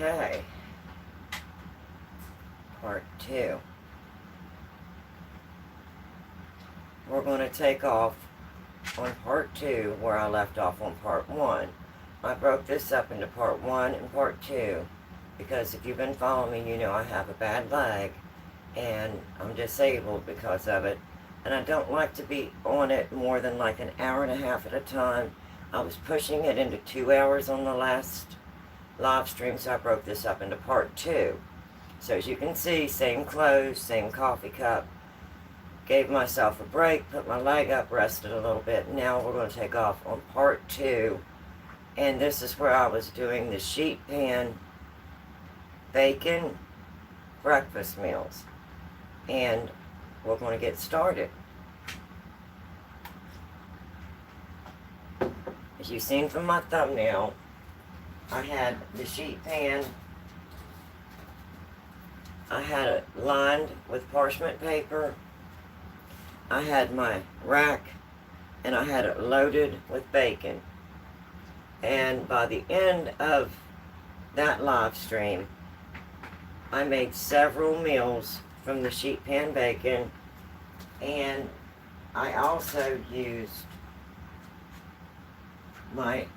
Okay. Part 2. We're going to take off on part 2 where I left off on part 1. I broke this up into part 1 and part 2 because if you've been following me, you know I have a bad leg and I'm disabled because of it. And I don't like to be on it more than like an hour and a half at a time. I was pushing it into 2 hours on the last live stream, so I broke this up into part 2. So as you can see, same clothes, same coffee cup. Gave myself a break, put my leg up, rested a little bit. Now we're going to take off on part 2. And this is where I was doing the sheet pan bacon breakfast meals. And we're going to get started. As you've seen from my thumbnail, I had the sheet pan. I had it lined with parchment paper. I had my rack, and I had it loaded with bacon. And by the end of that live stream, I made several meals from the sheet pan bacon, and I also used my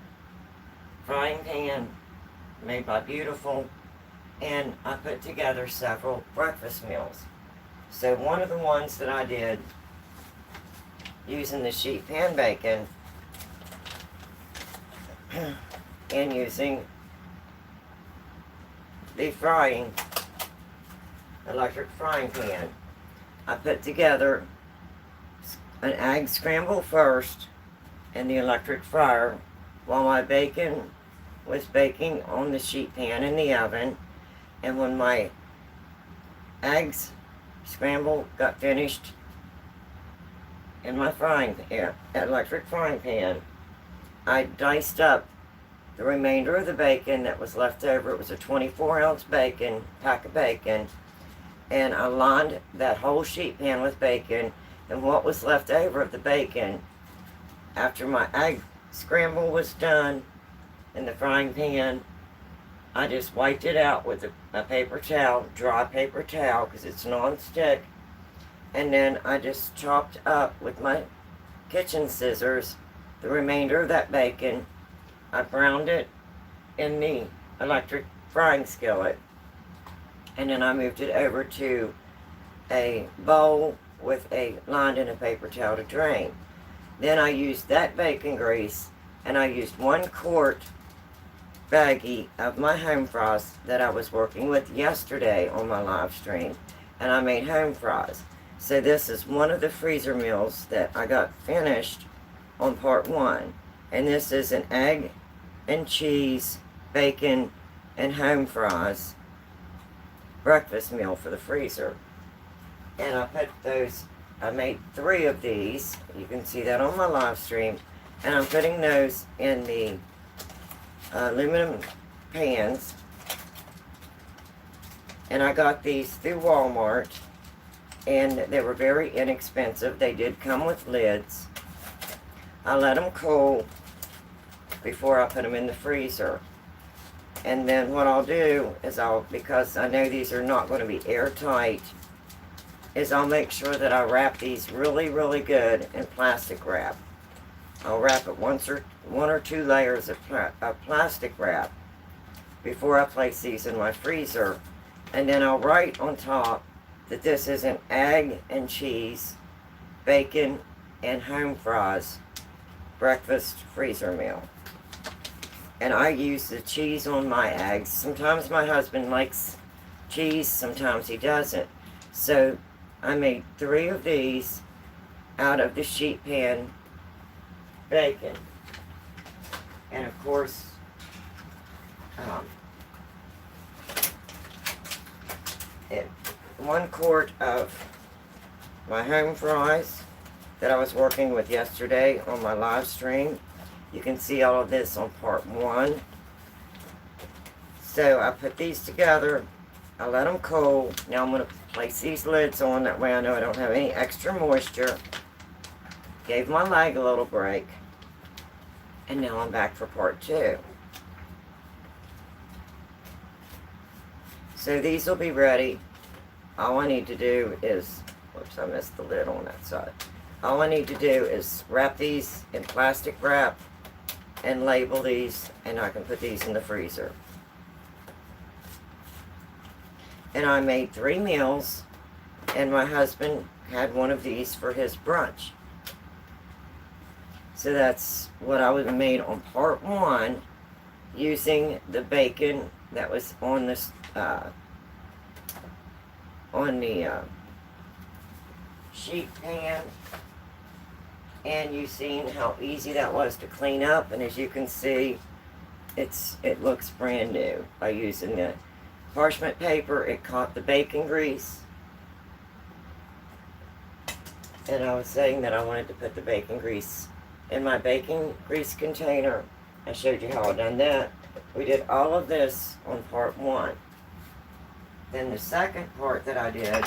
frying pan made by Beautiful, and I put together several breakfast meals. So one of the ones that I did using the sheet pan bacon and using the electric frying pan, I put together an egg scramble first in the electric fryer while my bacon was baking on the sheet pan in the oven. And when my eggs scramble got finished in my electric frying pan, I diced up the remainder of the bacon that was left over. It was a 24-ounce pack of bacon, and I lined that whole sheet pan with bacon. And what was left over of the bacon, after my egg scramble was done in the frying pan, I just wiped it out with a paper towel, dry paper towel, because it's non-stick. And then I just chopped up with my kitchen scissors the remainder of that bacon. I browned it in the electric frying skillet. And then I moved it over to a bowl with lined in a paper towel to drain. Then I used that bacon grease, and I used 1 quart baggie of my home fries that I was working with yesterday on my live stream, and I made home fries. So this is one of the freezer meals that I got finished on part 1, and this is an egg and cheese, bacon, and home fries breakfast meal for the freezer. And I made 3 of these. You can see that on my live stream, and I'm putting those in the aluminum pans. And I got these through Walmart, and they were very inexpensive. They did come with lids. I let them cool before I put them in the freezer. And then what I'll do is because I know these are not going to be airtight, is I'll make sure that I wrap these really, really good in plastic wrap. I'll wrap it one or two layers of plastic wrap before I place these in my freezer. And then I'll write on top that this is an egg and cheese, bacon, and home fries breakfast freezer meal. And I use the cheese on my eggs. Sometimes my husband likes cheese, sometimes he doesn't. So I made 3 of these out of the sheet pan bacon. And of course, 1 quart of my home fries that I was working with yesterday on my live stream. You can see all of this on part 1. So I put these together. I let them cool. Now I'm going to place these lids on. That way I know I don't have any extra moisture. Gave my leg a little break. And now I'm back for part 2. So these will be ready. All I need to do is, whoops, I missed the lid on that side. All I need to do is wrap these in plastic wrap and label these, and I can put these in the freezer. And I made 3 meals, and my husband had one of these for his brunch. So that's what I would have made on part 1, using the bacon that was on this sheet pan. And you've seen how easy that was to clean up, and as you can see, it looks brand new. By using the parchment paper, it caught the bacon grease. And I was saying that I wanted to put the bacon grease in my bacon grease container. I showed you how I done that. We did all of this on part 1. Then the second part that I did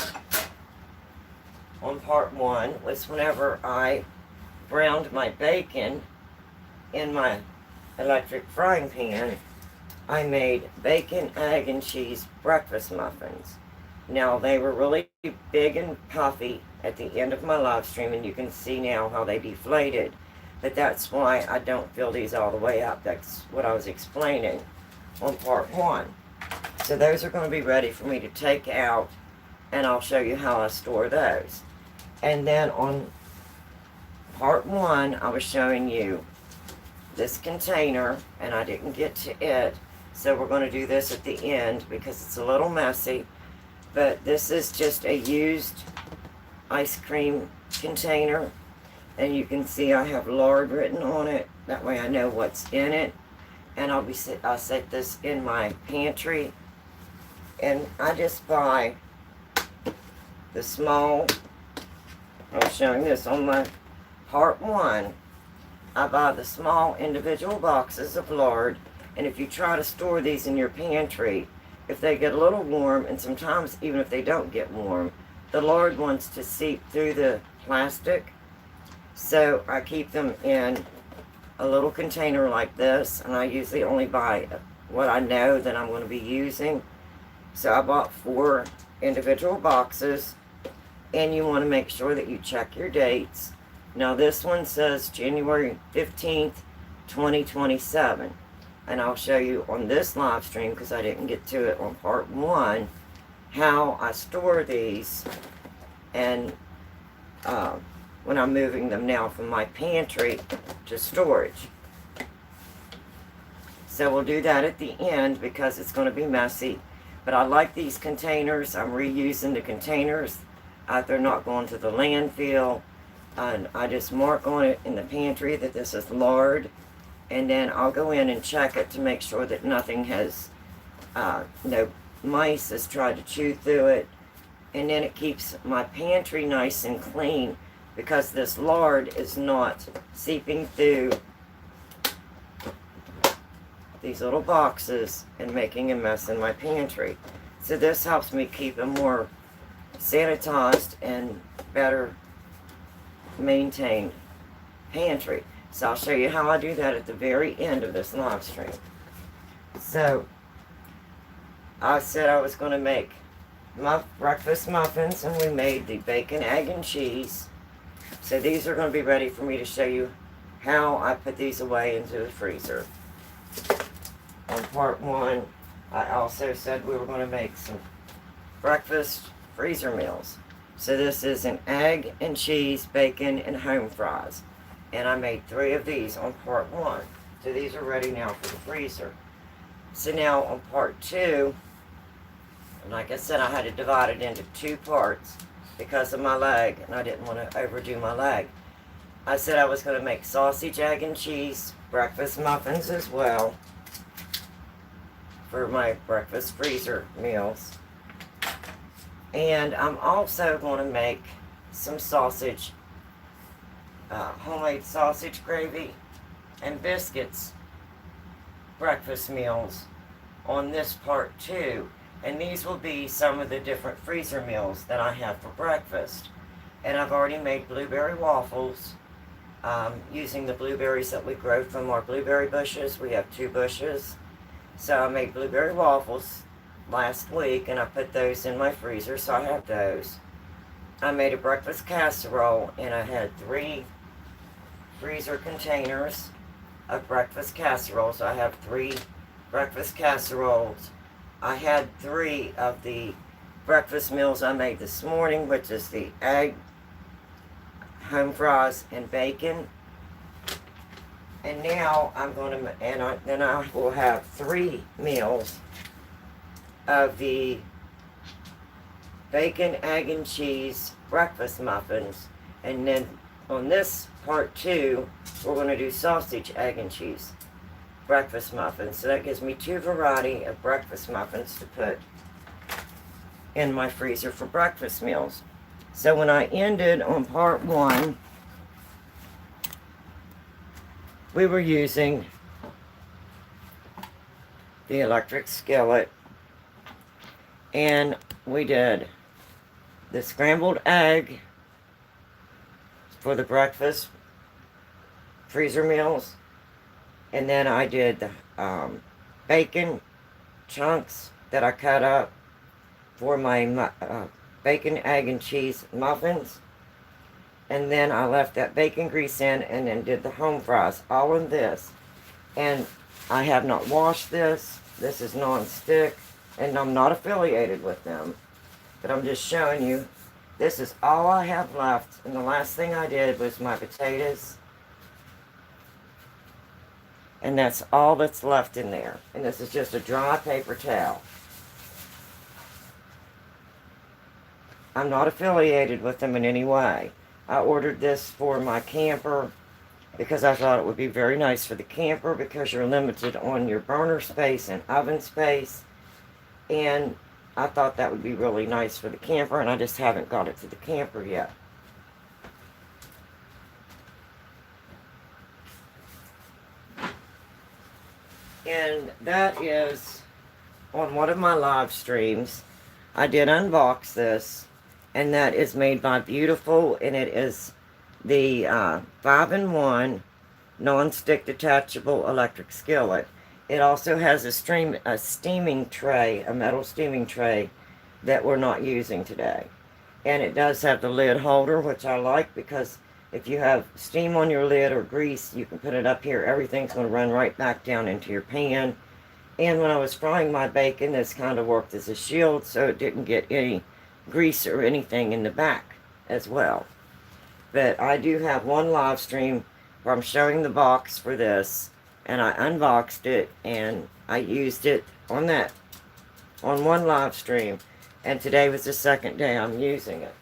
on part 1 was whenever I browned my bacon in my electric frying pan, I made bacon, egg, and cheese breakfast muffins. Now, they were really big and puffy at the end of my live stream, and you can see now how they deflated. But that's why I don't fill these all the way up. That's what I was explaining on part 1. So those are going to be ready for me to take out, and I'll show you how I store those. And then on part 1, I was showing you this container, and I didn't get to it. So we're going to do this at the end because it's a little messy. But this is just a used ice cream container. And you can see I have lard written on it. That way I know what's in it. And I'll set this in my pantry. And I just buy the small, I was showing this on my part 1. I buy the small individual boxes of lard. And if you try to store these in your pantry, if they get a little warm, and sometimes even if they don't get warm, the lard wants to seep through the plastic. So I keep them in a little container like this, and I usually only buy what I know that I'm going to be using. So I bought 4 individual boxes, and you want to make sure that you check your dates. Now this one says January 15th, 2027. And I'll show you on this live stream, because I didn't get to it on part 1, how I store these and when I'm moving them now from my pantry to storage. So we'll do that at the end because it's going to be messy. But I like these containers. I'm reusing the containers. They're not going to the landfill. And I just mark on it in the pantry that this is lard. And then I'll go in and check it to make sure that nothing has, no mice has tried to chew through it. And then it keeps my pantry nice and clean because this lard is not seeping through these little boxes and making a mess in my pantry. So this helps me keep a more sanitized and better maintained pantry. So I'll show you how I do that at the very end of this live stream. So I said I was going to make my breakfast muffins, and we made the bacon, egg, and cheese. So these are going to be ready for me to show you how I put these away into the freezer. On part 1, I also said we were going to make some breakfast freezer meals. So this is an egg and cheese, bacon, and home fries. And I made 3 of these on part 1. So these are ready now for the freezer. So now on part 2, and like I said, I had to divide it into 2 parts because of my leg, and I didn't want to overdo my leg. I said I was going to make sausage, egg, and cheese breakfast muffins as well for my breakfast freezer meals. And I'm also going to make some sausage, homemade sausage gravy and biscuits breakfast meals on this part 2. And these will be some of the different freezer meals that I have for breakfast. And I've already made blueberry waffles using the blueberries that we grow from our blueberry bushes. We have 2 bushes. So I made blueberry waffles last week, and I put those in my freezer, so I have those. I made a breakfast casserole, and I had 3 freezer containers of breakfast casseroles. I have 3 breakfast casseroles. I had 3 of the breakfast meals I made this morning, which is the egg, home fries, and bacon. And now I'm going to, then I will have 3 meals of the bacon, egg, and cheese breakfast muffins. And then on this part 2, we're going to do sausage, egg, and cheese breakfast muffins. So that gives me 2 variety of breakfast muffins to put in my freezer for breakfast meals. So when I ended on part 1, we were using the electric skillet, and we did the scrambled egg for the breakfast freezer meals, and then I did the bacon chunks that I cut up for my bacon, egg, and cheese muffins. And then I left that bacon grease in, and then did the home fries, all in this. And I have not washed this. This is non-stick, and I'm not affiliated with them. But I'm just showing you, this is all I have left. And the last thing I did was my potatoes. And that's all that's left in there. And this is just a dry paper towel. I'm not affiliated with them in any way. I ordered this for my camper because I thought it would be very nice for the camper, because you're limited on your burner space and oven space. And I thought that would be really nice for the camper, and I just haven't got it to the camper yet. And that is on one of my live streams. I did unbox this. And that is made by Beautiful, and it is the 5-in-1 non-stick detachable electric skillet. It also has a steaming tray, a metal steaming tray that we're not using today. And it does have the lid holder, which I like, because if you have steam on your lid or grease, you can put it up here. Everything's going to run right back down into your pan. And when I was frying my bacon, this kind of worked as a shield, so it didn't get any grease or anything in the back as well. But I do have one live stream where I'm showing the box for this, and I unboxed it, and I used it on one live stream, and today was the second day I'm using it.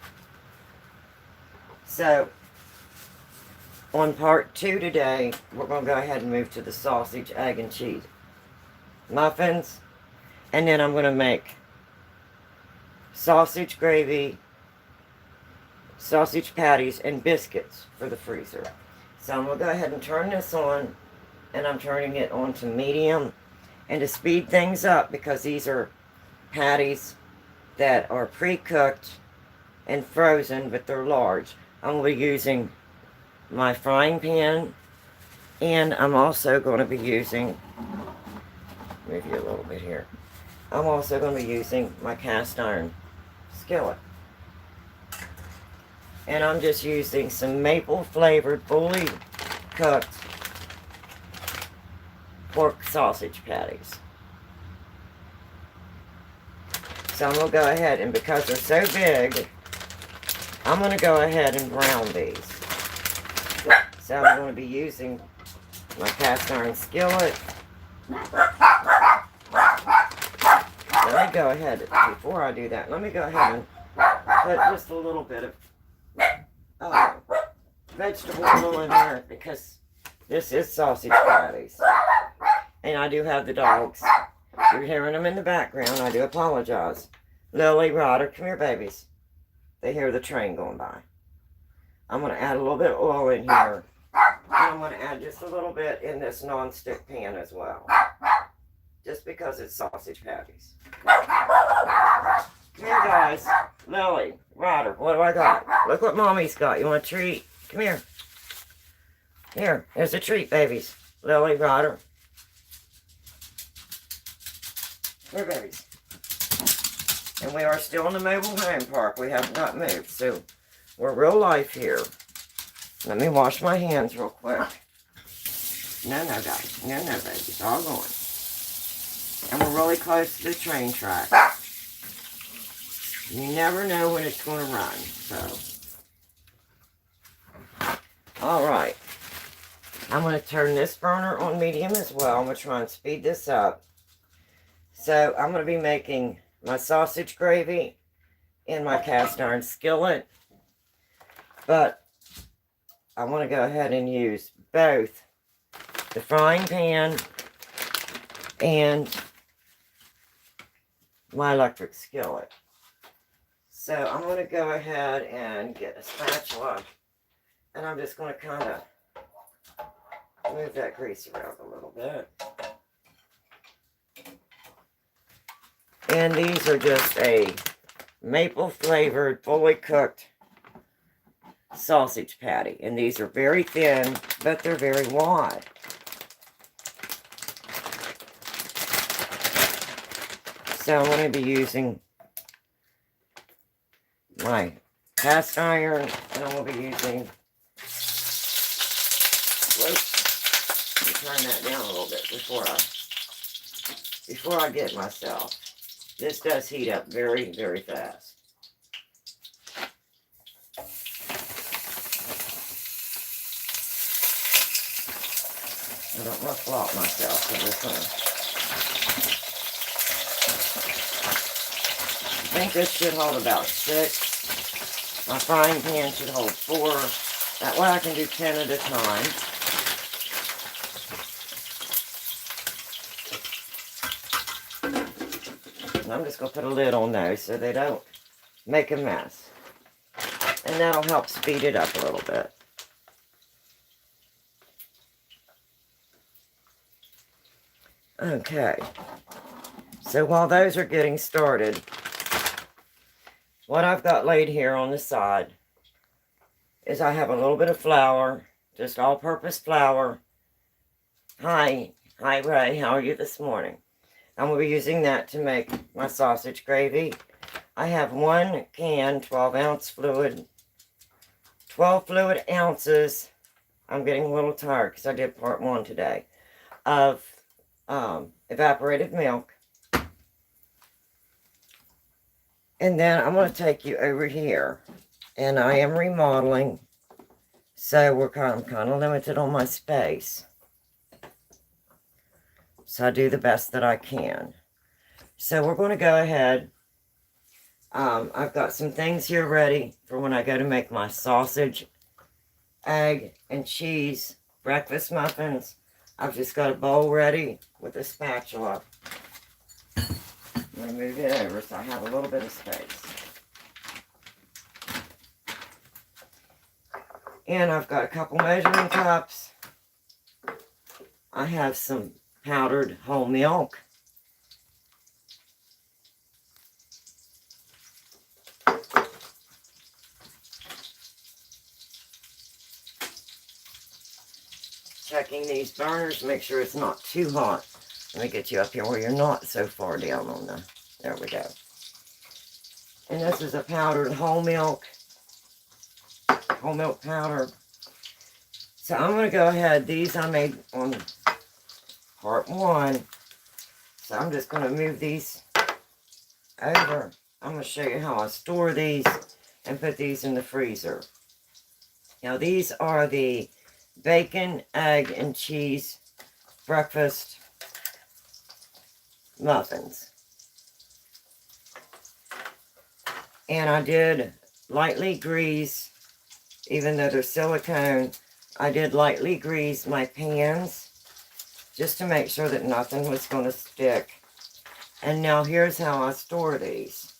So on part 2 today, we're going to go ahead and move to the sausage, egg, and cheese muffins, and then I'm going to make sausage gravy, sausage patties, and biscuits for the freezer. So I'm going to go ahead and turn this on, and I'm turning it on to medium. And to speed things up, because these are patties that are pre-cooked and frozen, but they're large, I'm going to be using my frying pan, and I'm also going to be using, move you a little bit here, I'm also going to be using my cast iron skillet. And I'm just using some maple flavored, fully cooked pork sausage patties. So I'm going to go ahead, and because they're so big, I'm going to go ahead and brown these. So I'm going to be using my cast iron skillet. Let me go ahead, before I do that, let me go ahead and put just a little bit of vegetable oil in there, because this is sausage patties. And I do have the dogs. You're hearing them in the background. I do apologize. Lily, Ryder, come here, babies. They hear the train going by. I'm going to add a little bit of oil in here. And I'm going to add just a little bit in this non-stick pan as well. Just because it's sausage patties. Come here, guys. Lily, Ryder, what do I got? Look what Mommy's got. You want a treat? Come here. Here, here's a treat, babies. Lily, Ryder. Here, babies. And we are still in the mobile home park. We have not moved. So we're real life here. Let me wash my hands real quick. No, guys. No, baby. It's all going. And we're really close to the train track. You never know when it's going to run. So, all right. I'm going to turn this burner on medium as well. I'm going to try and speed this up. So, I'm going to be making my sausage gravy in my cast iron skillet. But I want to go ahead and use both the frying pan and my electric skillet. So I'm going to go ahead and get a spatula, and I'm just going to kind of move that grease around a little bit. And these are just a maple flavored, fully cooked sausage patty. And these are very thin, but they're very wide. So I'm going to be using my cast iron, and I'm going to be using, whoops, let me turn that down a little bit before I get myself. This does heat up very, very fast. I don't want to flop myself with this one. I think this should hold about 6. My frying pan should hold 4. That way I can do 10 at a time. And I'm just going to put a lid on those so they don't make a mess. And that'll help speed it up a little bit. Okay. So while those are getting started, what I've got laid here on the side is I have a little bit of flour, just all-purpose flour. Hi Ray, how are you this morning? I'm going to be using that to make my sausage gravy. I have 1 can, 12-ounce fluid, 12 fluid ounces. I'm getting a little tired because I did part 1 today, of evaporated milk. And then I'm going to take you over here, and I am remodeling, so I'm kind of limited on my space. So I do the best that I can. So we're going to go ahead. I've got some things here ready for when I go to make my sausage, egg, and cheese breakfast muffins. I've just got a bowl ready with a spatula. I'm going to move it over so I have a little bit of space. And I've got a couple measuring cups. I have some powdered whole milk. Checking these burners, make sure it's not too hot. Let me get you up here where you're not so far down on the, there we go. And this is a powdered whole milk powder. So I'm going to go ahead, these I made on part 1. So I'm just going to move these over. I'm going to show you how I store these and put these in the freezer. Now these are the bacon, egg, and cheese breakfast muffins. And I did lightly grease, even though they're silicone, I did lightly grease my pans just to make sure that nothing was going to stick. And now here's how I store these.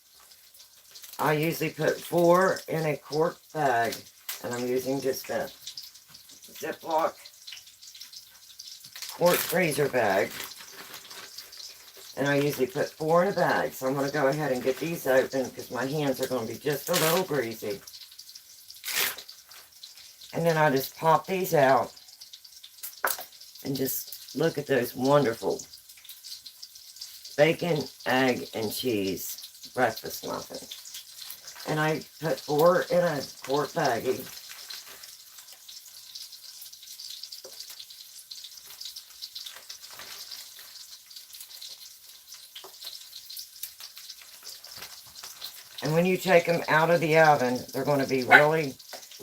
I usually put 4 in a quart bag, and I'm using just a Ziploc quart freezer bag. And I usually put 4 in a bag. So I'm going to go ahead and get these open because my hands are going to be just a little greasy. And then I just pop these out. And just look at those wonderful bacon, egg, and cheese breakfast muffins. And I put 4 in a quart baggie. And when you take them out of the oven, they're going to be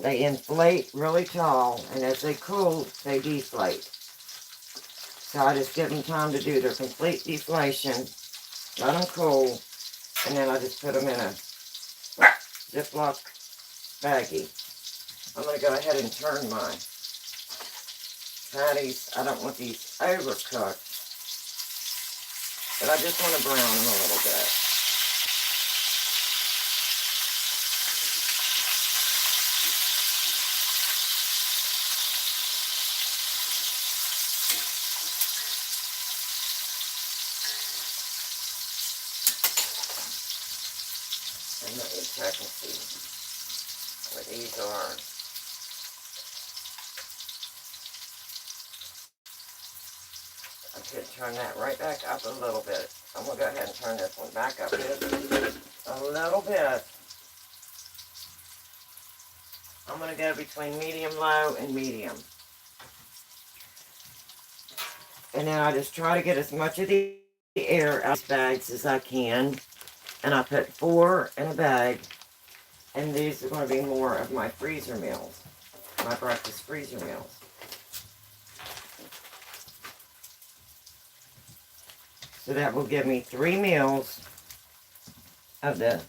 they inflate really tall, and as they cool, they deflate. So I just give them time to do their complete deflation, let them cool, and then I just put them in a Ziploc baggie. I'm going to go ahead and turn my patties. I don't want these overcooked, but I just want to brown them a little bit. And let me check and see where these are. I could turn that right back up a little bit. I'm going to go ahead and turn this one back up just a little bit. I'm going to go between medium low and medium. And then I just try to get as much of the air out of these bags as I can. And I put 4 in a bag. And these are going to be more of my freezer meals. My breakfast freezer meals. So that will give me 3 meals of the,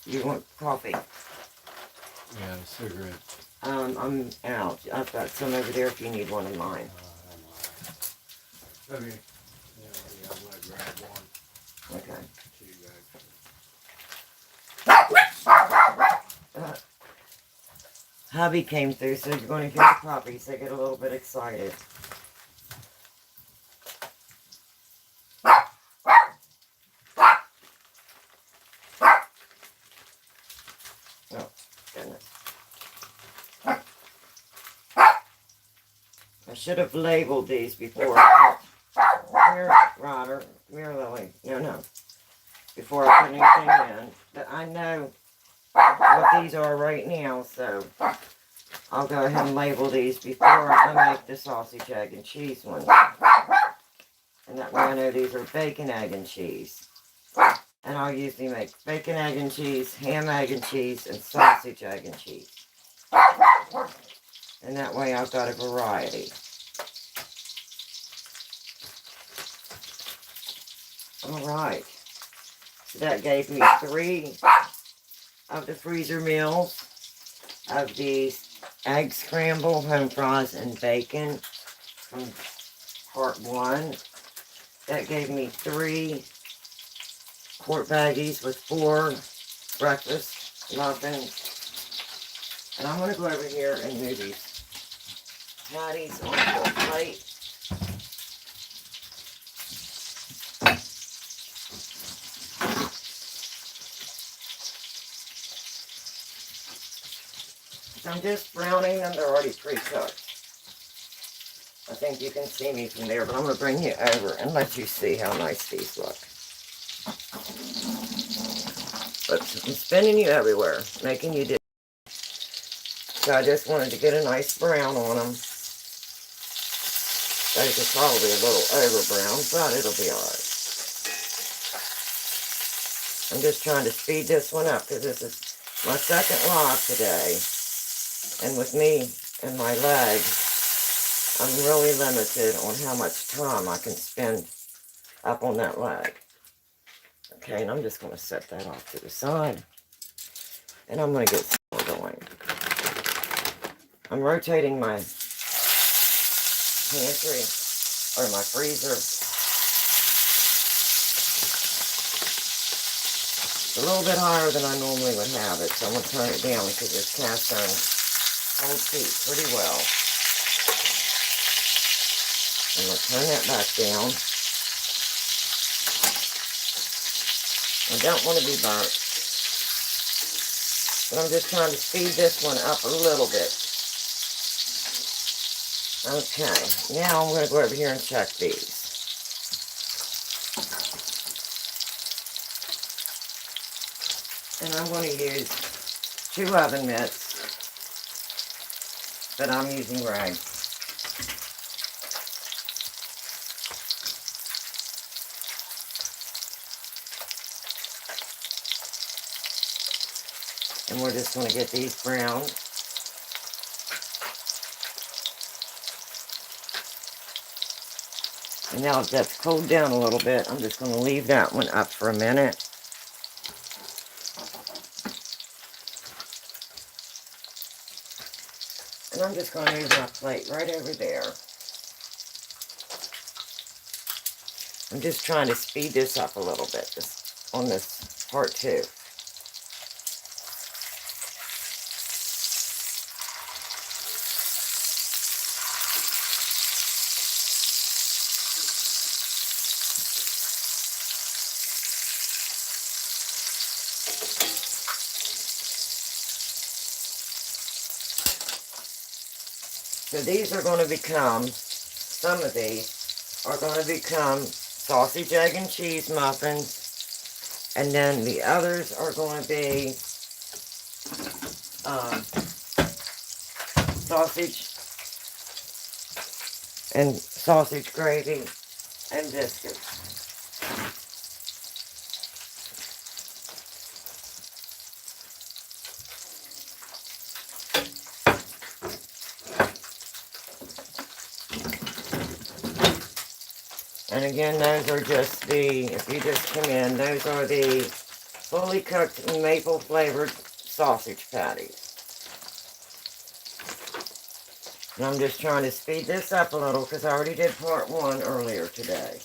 you want coffee? Yeah, a cigarette. I'm out. I've got some over there if you need one of mine. I'm gonna grab one. Okay. Two Hubby came through, so you're going to hear the puppies. They get a little bit excited. Oh, goodness. I should have labeled these before. Come here, Ryder. Come here, Lily. No. Before I put anything in. But I know what these are right now, so I'll go ahead and label these before I make the sausage, egg, and cheese one. And that way I know these are bacon, egg, and cheese. And I'll usually make bacon, egg, and cheese, ham, egg, and cheese, and sausage, egg, and cheese. And that way I've got a variety. Alright. So that gave me 3 of the freezer meals of these egg scramble, home fries, and bacon from part 1. That gave me 3 quart baggies with 4 breakfast muffins. And I'm going to go over here and move these patties onto a plate. I'm just browning them. They're already pre-cooked. I think you can see me from there, but I'm going to bring you over and let you see how nice these look. But I'm spinning you everywhere, making you dip. So I just wanted to get a nice brown on them. Those are probably a little over brown, but it'll be alright. I'm just trying to speed this one up because this is my second live today. And with me and my legs, I'm really limited on how much time I can spend up on that leg. Okay, and I'm just going to set that off to the side. And I'm going to get some more going. I'm rotating my pantry, or my freezer. It's a little bit higher than I normally would have it, so I'm going to turn it down because this cast iron holds heat pretty well. I'm going to turn that back down. I don't want to be burnt, but I'm just trying to speed this one up a little bit. Okay, now I'm going to go over here and check these. And I'm going to use 2 oven mitts, but I'm using rag. And we're just going to get these browned. And now that that's cooled down a little bit, I'm just going to leave that one up for a minute. And I'm just going to move my plate right over there. I'm just trying to speed this up a little bit on this part 2. So these are going to become, some of these are going to become sausage, egg, and cheese muffins. And then the others are going to be sausage gravy and biscuits. And again, those are just the, if you just come in, those are the fully cooked maple flavored sausage patties. And I'm just trying to speed this up a little because I already did part 1 earlier today.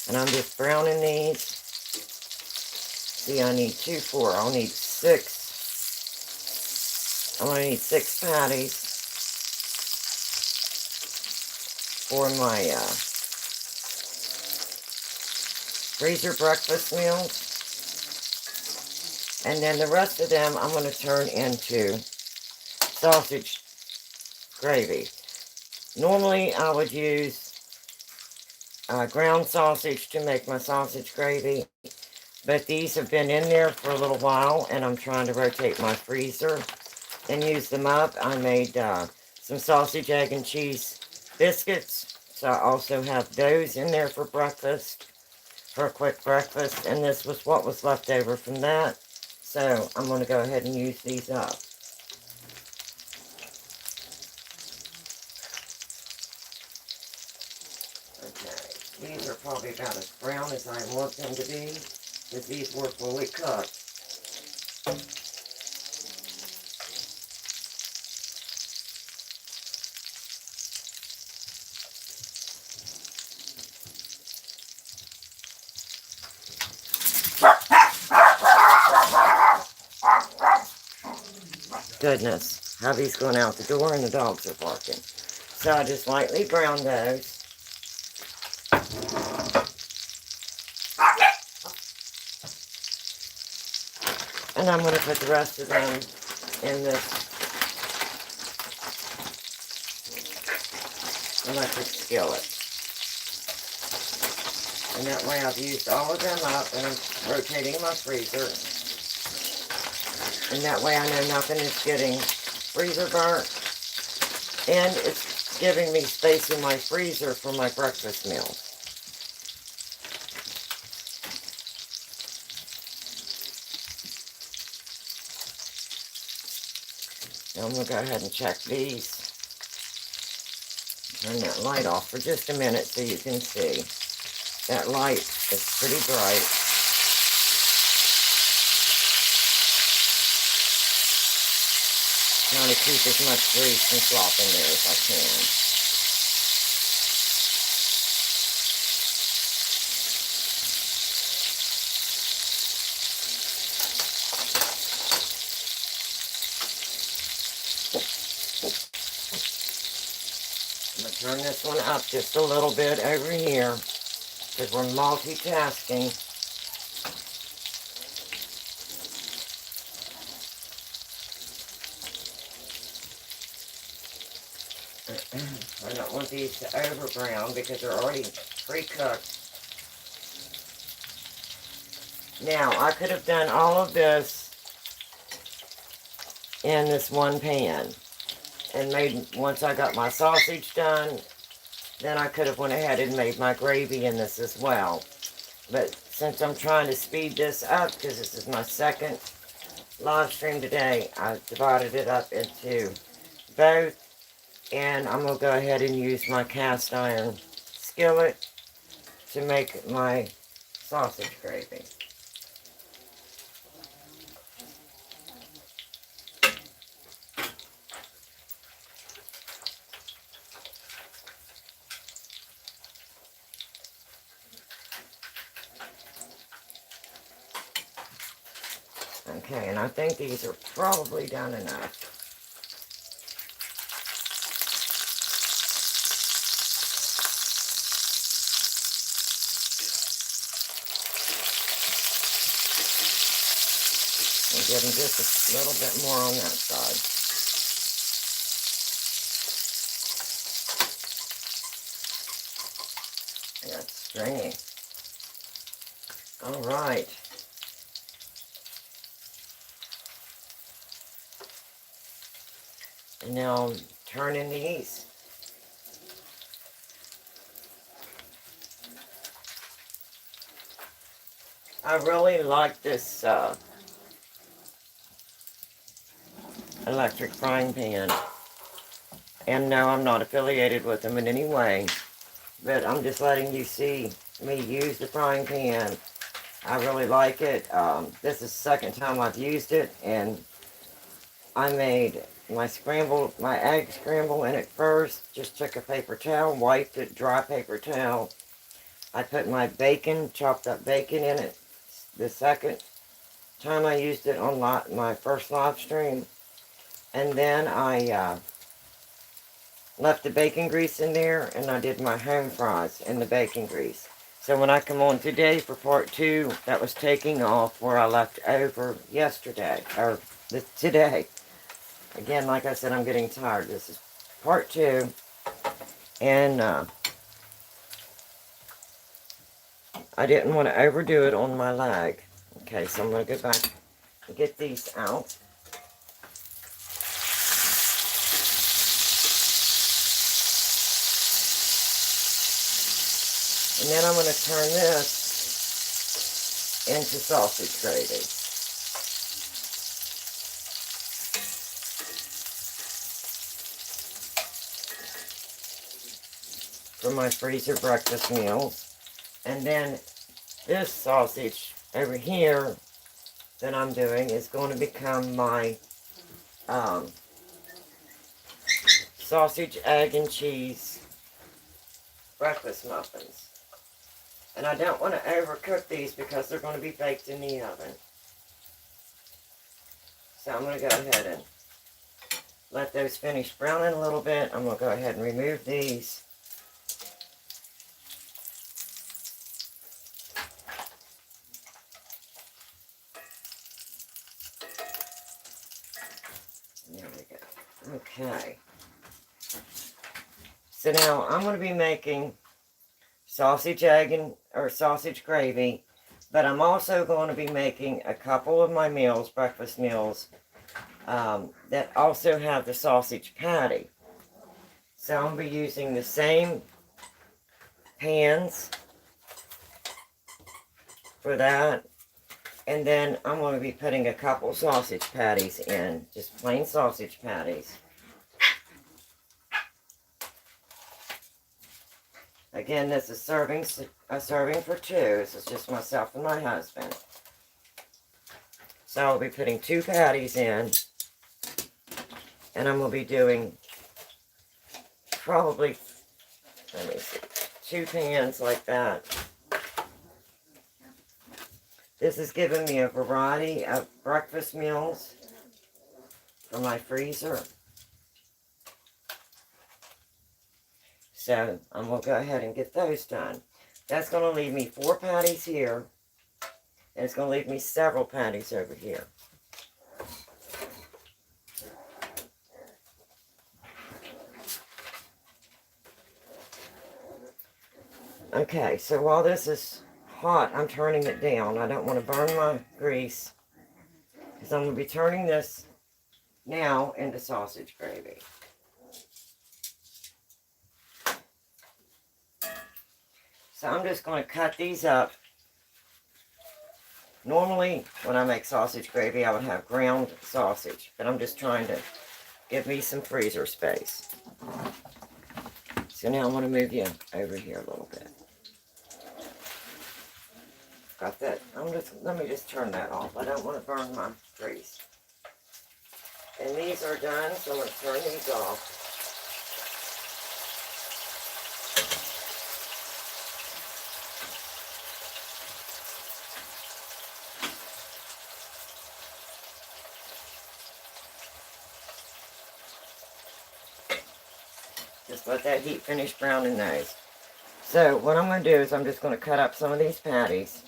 And I'm just browning these. See, I need 2, 4. I'll need 6. I'm going to need 6 patties for my freezer breakfast meals. And then the rest of them I'm going to turn into sausage gravy. Normally I would use ground sausage to make my sausage gravy. But these have been in there for a little while, and I'm trying to rotate my freezer and use them up. I made some sausage, egg, and cheese biscuits. So I also have those in there for breakfast, for a quick breakfast. And this was what was left over from that. So I'm going to go ahead and use these up. Okay, these are probably about as brown as I want them to be, because these were fully cooked. Goodness, hubby's going out the door and the dogs are barking. So I just lightly brown those. And I'm going to put the rest of them in this electric skillet. And that way I've used all of them up, and I'm rotating my freezer. And that way I know nothing is getting freezer burnt. And it's giving me space in my freezer for my breakfast meals. Now I'm going to go ahead and check these. Turn that light off for just a minute so you can see. That light is pretty bright. Trying to keep as much grease and slop in there as I can. I'm going to turn this one up just a little bit over here, because we're multitasking. I don't want these to over brown because they're already pre-cooked. Now, I could have done all of this in this one pan. And made, once I got my sausage done, then I could have went ahead and made my gravy in this as well. But since I'm trying to speed this up, because this is my second live stream today, I divided it up into both. And I'm going to go ahead and use my cast iron skillet to make my sausage gravy. Okay, and I think these are probably done enough. We'll give them just a little bit more on that side. That's stringy. All right. And now turn in these. I really like this electric frying pan. And no, I'm not affiliated with them in any way. But I'm just letting you see me use the frying pan. I really like it. This is the second time I've used it. And I made my egg scramble in it first. Just took a paper towel, wiped it, dry paper towel. I put my bacon, chopped up bacon in it. The second time I used it on my first live stream. And then I left the bacon grease in there, and I did my home fries in the bacon grease. So when I come on today for part 2, that was taking off where I left over yesterday, or today. Again, like I said, I'm getting tired. This is part 2. And I didn't want to overdo it on my leg. Okay, so I'm going to go back and get these out. And then I'm going to turn this into sausage gravy. For my freezer breakfast meals. And then this sausage over here that I'm doing is going to become my sausage, egg, and cheese breakfast muffins. And I don't want to overcook these because they're going to be baked in the oven. So I'm going to go ahead and let those finish browning a little bit. I'm going to go ahead and remove these. There we go. Okay. So now I'm going to be making sausage, egg, or sausage gravy, but I'm also going to be making a couple of my meals, breakfast meals, that also have the sausage patty. So I'm going to be using the same pans for that, and then I'm going to be putting a couple sausage patties in, just plain sausage patties. Again, this is a serving for 2. This is just myself and my husband. So I'll be putting 2 patties in. And I'm going to be doing probably, let me see, 2 pans like that. This is giving me a variety of breakfast meals from my freezer. So I'm going to go ahead and get those done. That's going to leave me 4 patties here. And it's going to leave me several patties over here. Okay, so while this is hot, I'm turning it down. I don't want to burn my grease because I'm going to be turning this now into sausage gravy. So I'm just going to cut these up. Normally, when I make sausage gravy, I would have ground sausage, but I'm just trying to give me some freezer space. So now I'm going to move you over here a little bit. Got that? Let me just turn that off. I don't want to burn my grease. And these are done, so I'm going to turn these off. Just let that heat finish browning those. So what I'm going to do is I'm just going to cut up some of these patties.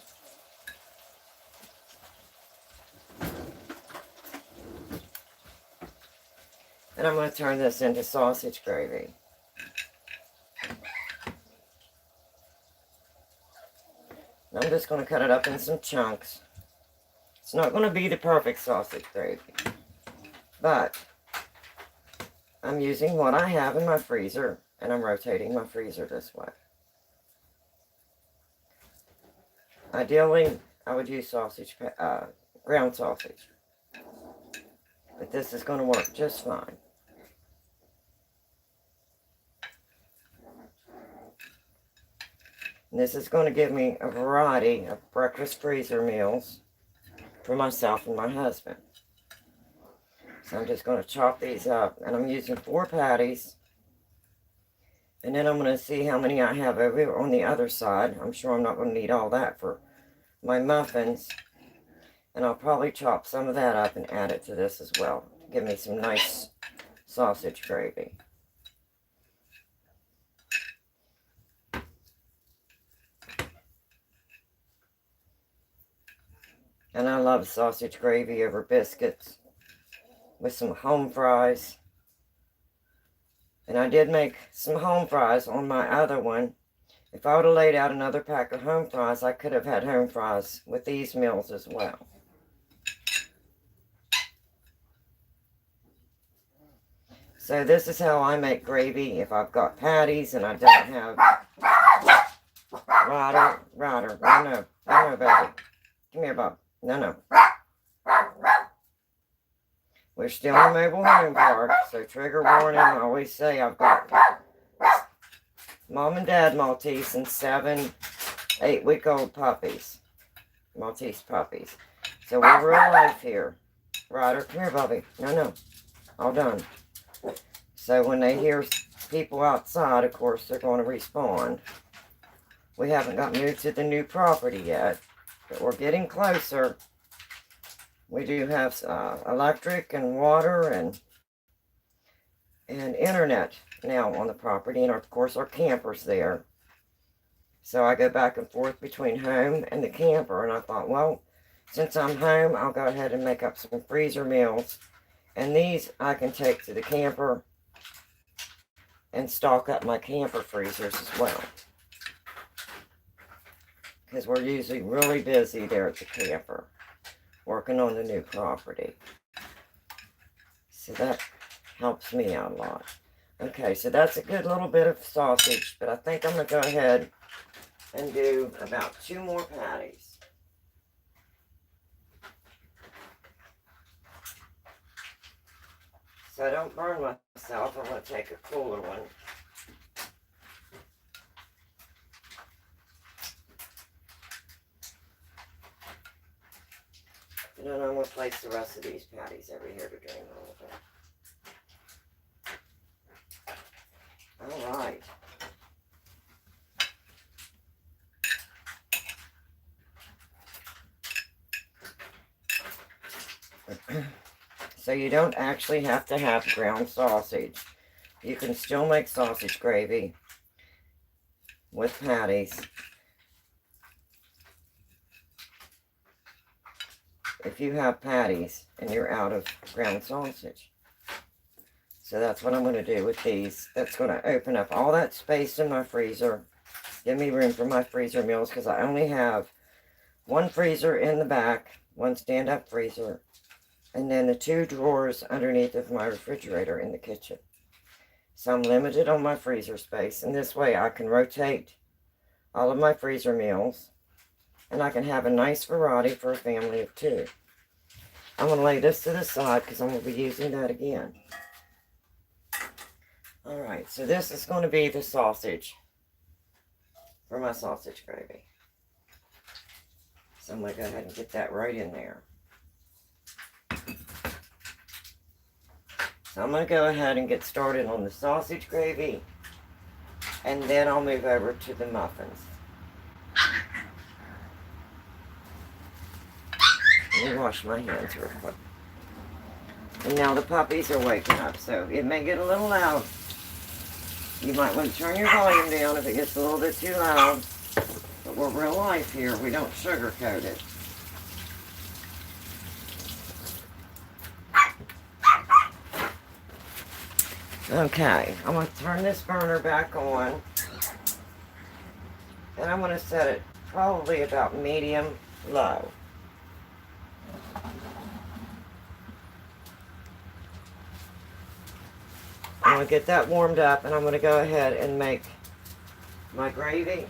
And I'm going to turn this into sausage gravy. And I'm just going to cut it up in some chunks. It's not going to be the perfect sausage gravy, but I'm using what I have in my freezer, and I'm rotating my freezer this way. Ideally, I would use ground sausage, but this is going to work just fine. And this is going to give me a variety of breakfast freezer meals for myself and my husband. So I'm just going to chop these up, and I'm using 4 patties. And then I'm going to see how many I have over on the other side. I'm sure I'm not going to need all that for my muffins. And I'll probably chop some of that up and add it to this as well. Give me some nice sausage gravy. And I love sausage gravy over biscuits with some home fries. And I did make some home fries on my other one. If I would have laid out another pack of home fries, I could have had home fries with these meals as well. So this is how I make gravy if I've got patties and I don't have... Ryder, no, baby. Come here, Bob. No. We're still in mobile home park, so trigger warning. I always say I've got Mom and Dad Maltese and 7 8-week-old puppies. Maltese puppies. So we're real life here. Ryder, come here, Bobby. No. All done. So when they hear people outside, of course, they're going to respond. We haven't got moved to the new property yet, but we're getting closer. We do have electric and water and internet now on the property, and of course our camper's there. So I go back and forth between home and the camper, and I thought, well, since I'm home, I'll go ahead and make up some freezer meals, and these I can take to the camper and stock up my camper freezers as well, because we're usually really busy there at the camper working on the new property. So that helps me out a lot. Okay, so that's a good little bit of sausage, but I think I'm going to go ahead and do about 2 more patties. So I don't burn myself, I'm going to take a cooler one. And then I'm going to place the rest of these patties over here to drain a little bit. Alright. So you don't actually have to have ground sausage. You can still make sausage gravy with patties if you have patties and you're out of ground sausage. So that's what I'm going to do with these. That's going to open up all that space in my freezer give me room for my freezer meals because I only have one freezer in the back, one stand-up freezer, and then the 2 drawers underneath of my refrigerator in the kitchen. So I'm limited on my freezer space, and this way I can rotate all of my freezer meals, and I can have a nice variety for a family of 2. I'm going to lay this to the side because I'm going to be using that again. Alright, so this is going to be the sausage for my sausage gravy. So I'm going to go ahead and get that right in there. So I'm going to go ahead and get started on the sausage gravy, and then I'll move over to the muffins. Let me wash my hands real quick. And now the puppies are waking up, so it may get a little loud. You might want to turn your volume down if it gets a little bit too loud. But we're real life here. We don't sugarcoat it. Okay, I'm going to turn this burner back on. And I'm going to set it probably about medium low. I'm going to get that warmed up, and I'm going to go ahead and make my gravy.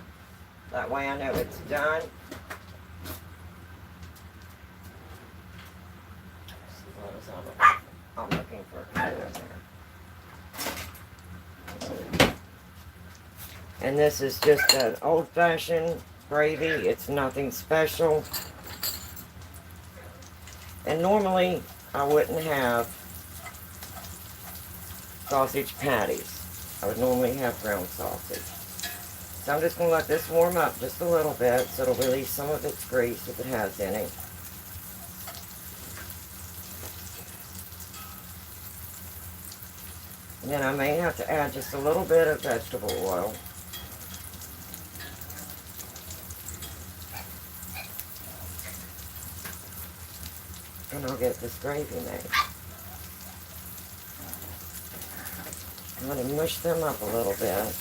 That way I know it's done. I'm looking for a color there. And this is just an old-fashioned gravy. It's nothing special. And normally I wouldn't have sausage patties. I would normally have ground sausage. So I'm just going to let this warm up just a little bit so it'll release some of its grease if it has any. And then I may have to add just a little bit of vegetable oil. And I'll get this gravy made. I'm going to mush them up a little bit.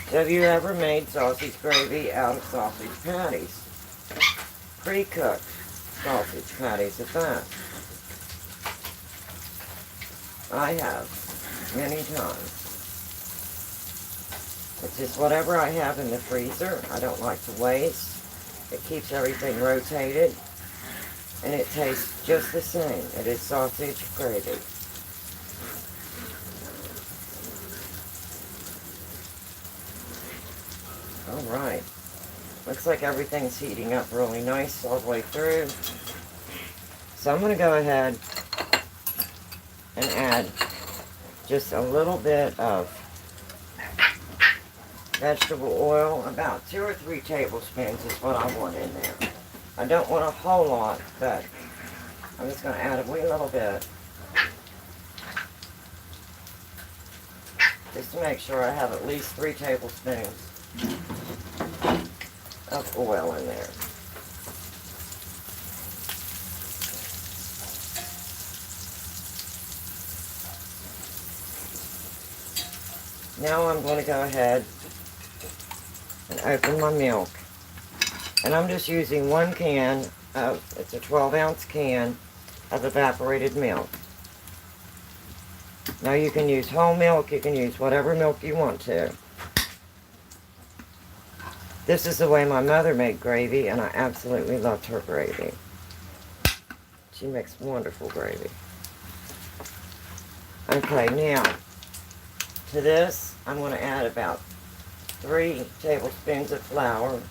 So have you ever made sausage gravy out of sausage patties? Pre-cooked sausage patties at that. I have. Many times. It's just whatever I have in the freezer. I don't like to waste. It keeps everything rotated. And it tastes just the same. It is sausage gravy. Alright. Looks like everything's heating up really nice all the way through. So I'm going to go ahead and add just a little bit of vegetable oil, about 2 or 3 tablespoons is what I want in there. I don't want a whole lot, but I'm just going to add a wee little bit. Just to make sure I have at least 3 tablespoons of oil in there. Now I'm going to go ahead and open my milk. And I'm just using 1 can of, it's a 12-ounce can of evaporated milk. Now you can use whole milk, you can use whatever milk you want to. This is the way my mother made gravy, and I absolutely loved her gravy. She makes wonderful gravy. Okay, now, to this, I'm going to add about 3 tablespoons of flour.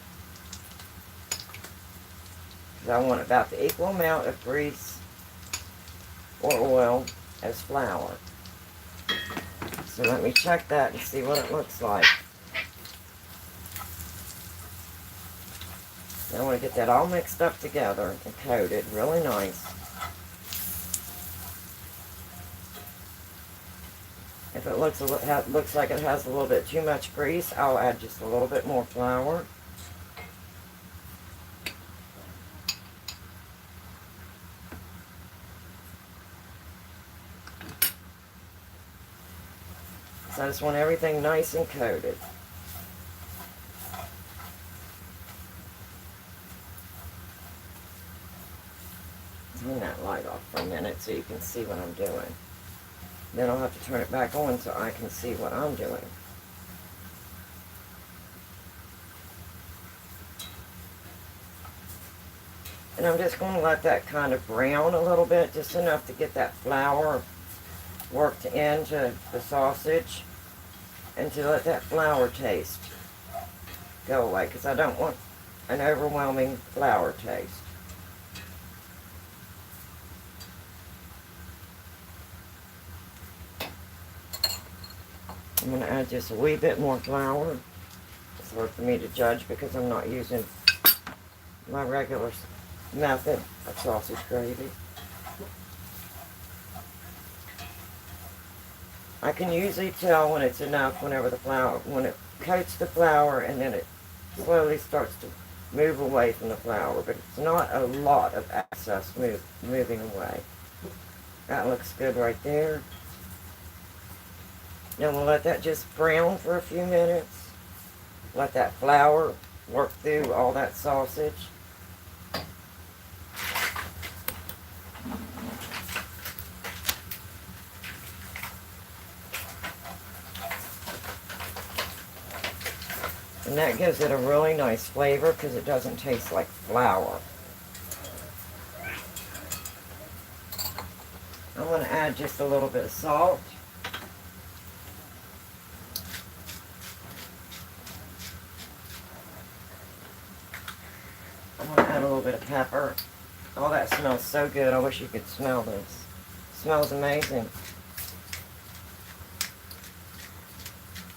I want about the equal amount of grease or oil as flour. So let me check that and see what it looks like. Now I want to get that all mixed up together and coated really nice. If it looks like it has a little bit too much grease, I'll add just a little bit more flour. So I just want everything nice and coated. Turn that light off for a minute so you can see what I'm doing. Then I'll have to turn it back on so I can see what I'm doing. And I'm just going to let that kind of brown a little bit, just enough to get that flour worked into the sausage, and to let that flour taste go away, because I don't want an overwhelming flour taste. I'm going to add just a wee bit more flour. It's hard for me to judge because I'm not using my regular method of sausage gravy. I can usually tell when it's enough when it coats the flour and then it slowly starts to move away from the flour, but it's not a lot of excess moving away. That looks good right there. Now we'll let that just brown for a few minutes. Let that flour work through all that sausage. And that gives it a really nice flavor because it doesn't taste like flour. I'm going to add just a little bit of salt. I'm going to add a little bit of pepper. Oh, that smells so good. I wish you could smell this. It smells amazing.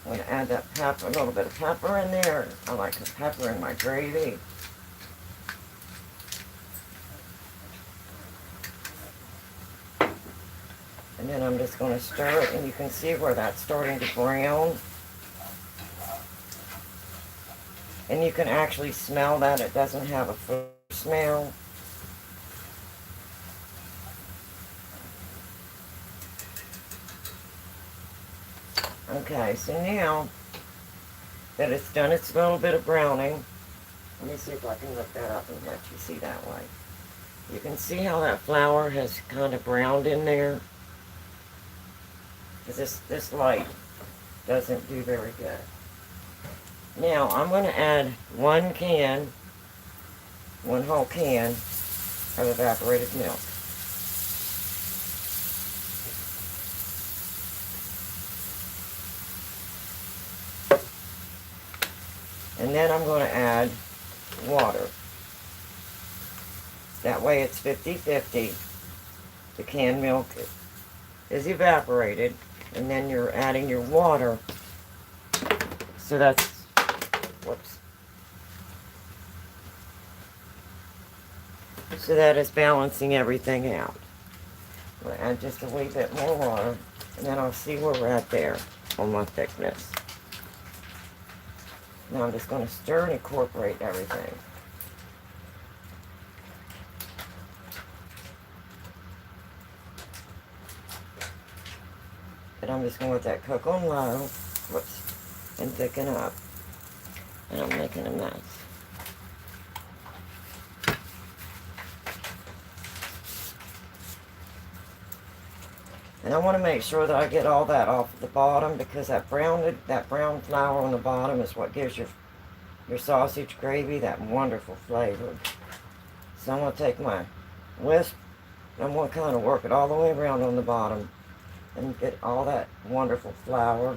I'm going to add that pepper, a little bit of pepper in there. I like the pepper in my gravy. And then I'm just going to stir it, and you can see where that's starting to brown. And you can actually smell that it doesn't have a food smell. Okay, so now that it's done its little bit of browning, let me see if I can look that up and let you see that way. You can see how that flour has kind of browned in there. Because this light doesn't do very good. Now I'm going to add one whole can of evaporated milk. And then I'm going to add water. That way it's 50-50. The canned milk is evaporated, and then you're adding your water. So that's, whoops. So that is balancing everything out. I'm going to add just a wee bit more water, and then I'll see where we're at there on my thickness. Now I'm just going to stir and incorporate everything. And I'm just going to let that cook on low, whoops, and thicken up. And I'm making a mess. And I want to make sure that I get all that off the bottom, because that brown flour on the bottom is what gives your sausage gravy that wonderful flavor. So I'm going to take my whisk, and I'm going to kind of work it all the way around on the bottom and get all that wonderful flour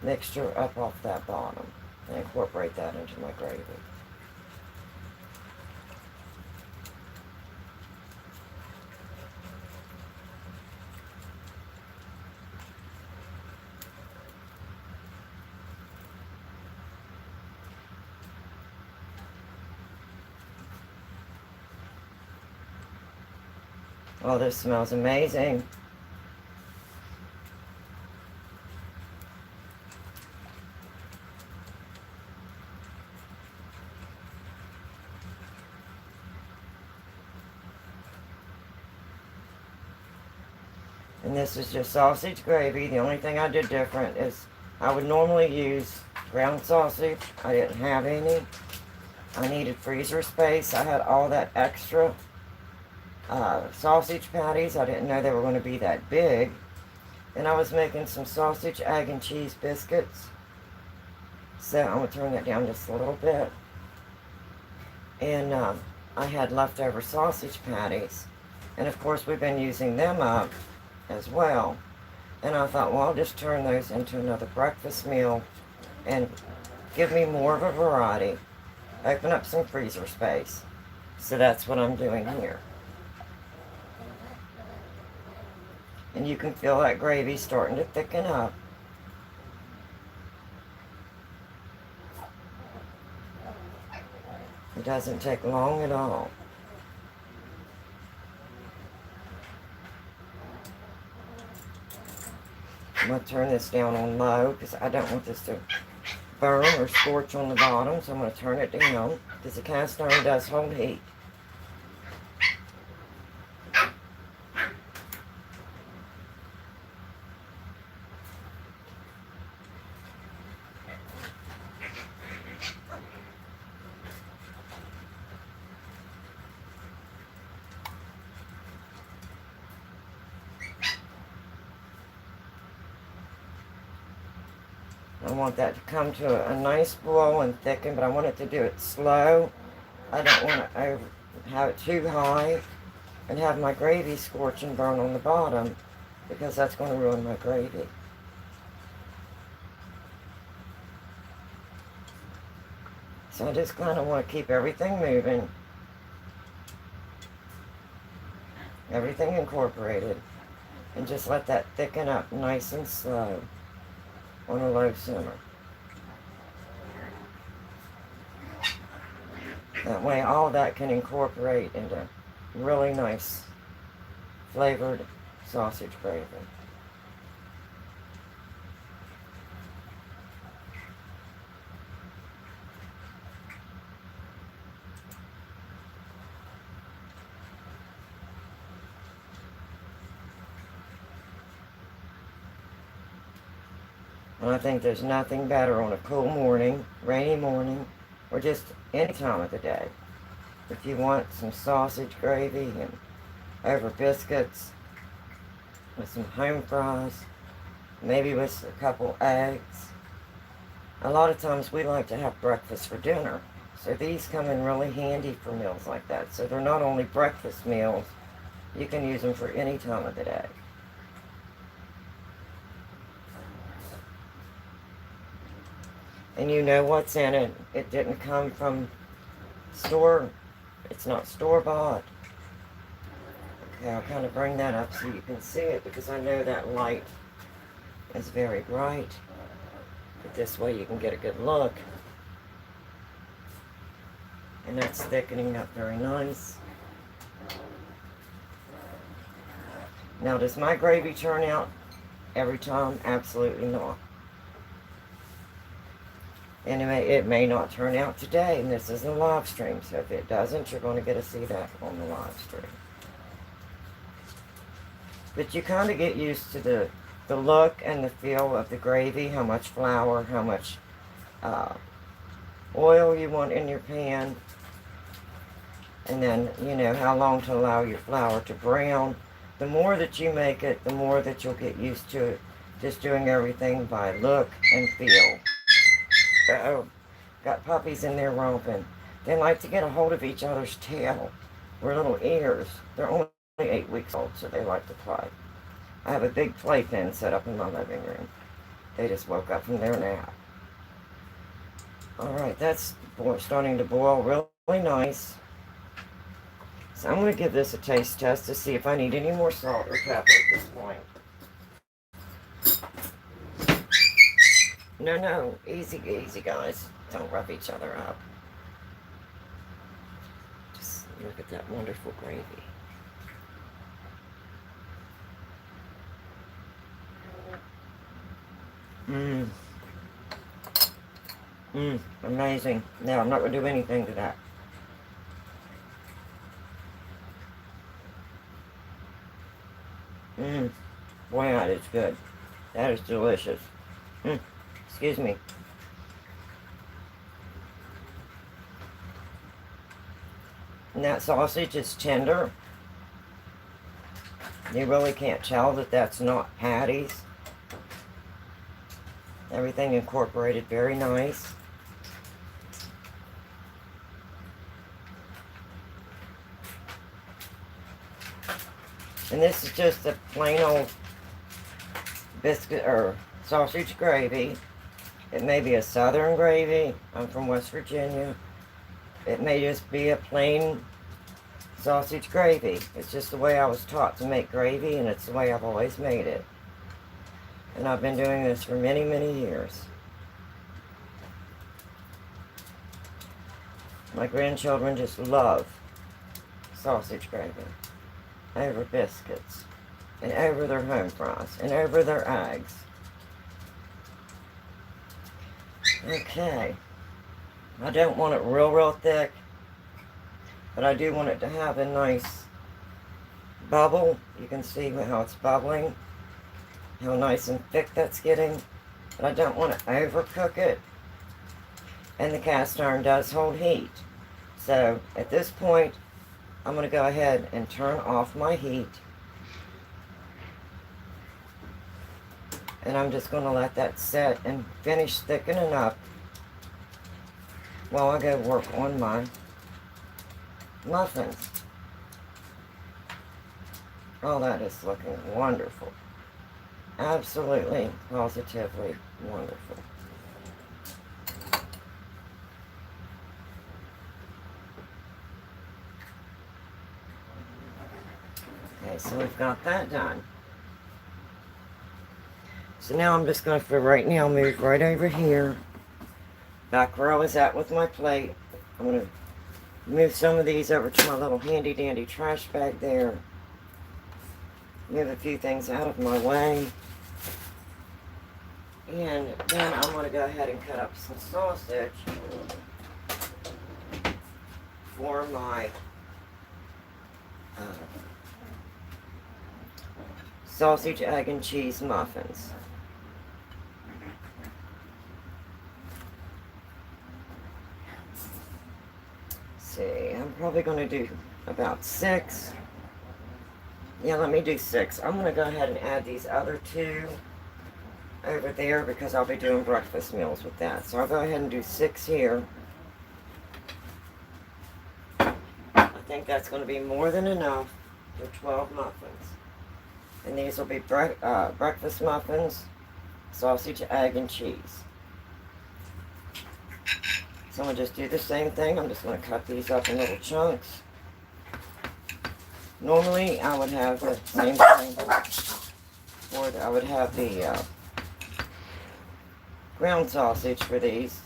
mixture up off that bottom and incorporate that into my gravy. Oh, this smells amazing. And this is just sausage gravy. The only thing I did different is I would normally use ground sausage. I didn't have any. I needed freezer space. I had all that extra sausage patties. I didn't know they were going to be that big. And I was making some sausage, egg, and cheese biscuits. So I'm going to turn that down just a little bit. And I had leftover sausage patties. And of course we've been using them up as well. And I thought, well, I'll just turn those into another breakfast meal and give me more of a variety. Open up some freezer space. So that's what I'm doing here. And you can feel that gravy starting to thicken up. It doesn't take long at all. I'm going to turn this down on low because I don't want this to burn or scorch on the bottom. So I'm going to turn it down because the cast iron does hold heat. I want that to come to a nice boil and thicken, but I want it to do it slow. I don't want to have it too high and have my gravy scorch and burn on the bottom because that's going to ruin my gravy. So I just kind of want to keep everything moving, everything incorporated, and just let that thicken up nice and slow on a low simmer. That way all that can incorporate into really nice flavored sausage gravy. And I think there's nothing better on a cool morning, rainy morning, or just any time of the day. If you want some sausage gravy and over biscuits with some home fries, maybe with a couple eggs. A lot of times we like to have breakfast for dinner. So these come in really handy for meals like that. So they're not only breakfast meals, you can use them for any time of the day. And you know what's in it. It didn't come from store. It's not store-bought. Okay, I'll kind of bring that up so you can see it because I know that light is very bright. But this way you can get a good look. And that's thickening up very nice. Now, does my gravy turn out every time? Absolutely not. Anyway, it may not turn out today, and this is a live stream, so if it doesn't, you're going to get to see that on the live stream. But you kind of get used to the look and the feel of the gravy, how much flour, how much oil you want in your pan, and then, you know, how long to allow your flour to brown. The more that you make it, the more that you'll get used to it, just doing everything by look and feel. Uh-oh, got puppies in there romping. They like to get a hold of each other's tail, or little ears. They're only 8 weeks old, so they like to play. I have a big playpen set up in my living room. They just woke up from their nap. Alright, that's starting to boil really nice. So I'm going to give this a taste test to see if I need any more salt or pepper at this point. No, easy, guys. Don't rough each other up. Just look at that wonderful gravy. Amazing. Now, I'm not going to do anything to that. Boy, that is good. That is delicious. Excuse me. And that sausage is tender. You really can't tell that that's not patties. Everything incorporated very nice. And this is just a plain old biscuit or sausage gravy. It may be a southern gravy. I'm from West Virginia. It may just be a plain sausage gravy. It's just the way I was taught to make gravy, and it's the way I've always made it. And I've been doing this for many, many years. My grandchildren just love sausage gravy over biscuits, and over their home fries, and over their eggs. Okay. I don't want it real thick, but I do want it to have a nice bubble. You can see how it's bubbling, how nice and thick that's getting. But I don't want to overcook it. And the cast iron does hold heat. So at this point, I'm going to go ahead and turn off my heat. And I'm just going to let that set and finish thickening up while I go work on my muffins. Oh, that is looking wonderful. Absolutely, positively wonderful. Okay, so we've got that done. So now I'm just going to, for right now, move right over here, back where I was at with my plate. I'm going to move some of these over to my little handy dandy trash bag there. Move a few things out of my way. And then I'm going to go ahead and cut up some sausage for my sausage, egg, and cheese muffins. See, I'm probably going to do about 6. Yeah, let me do 6. I'm going to go ahead and add these other 2 over there because I'll be doing breakfast meals with that. So I'll go ahead and do 6 here. I think that's going to be more than enough for 12 muffins. And these will be breakfast muffins, sausage, egg, and cheese. So I'm going to just do the same thing. I'm just going to cut these up in little chunks. Normally, I would have the same thing. Or I would have the ground sausage for these.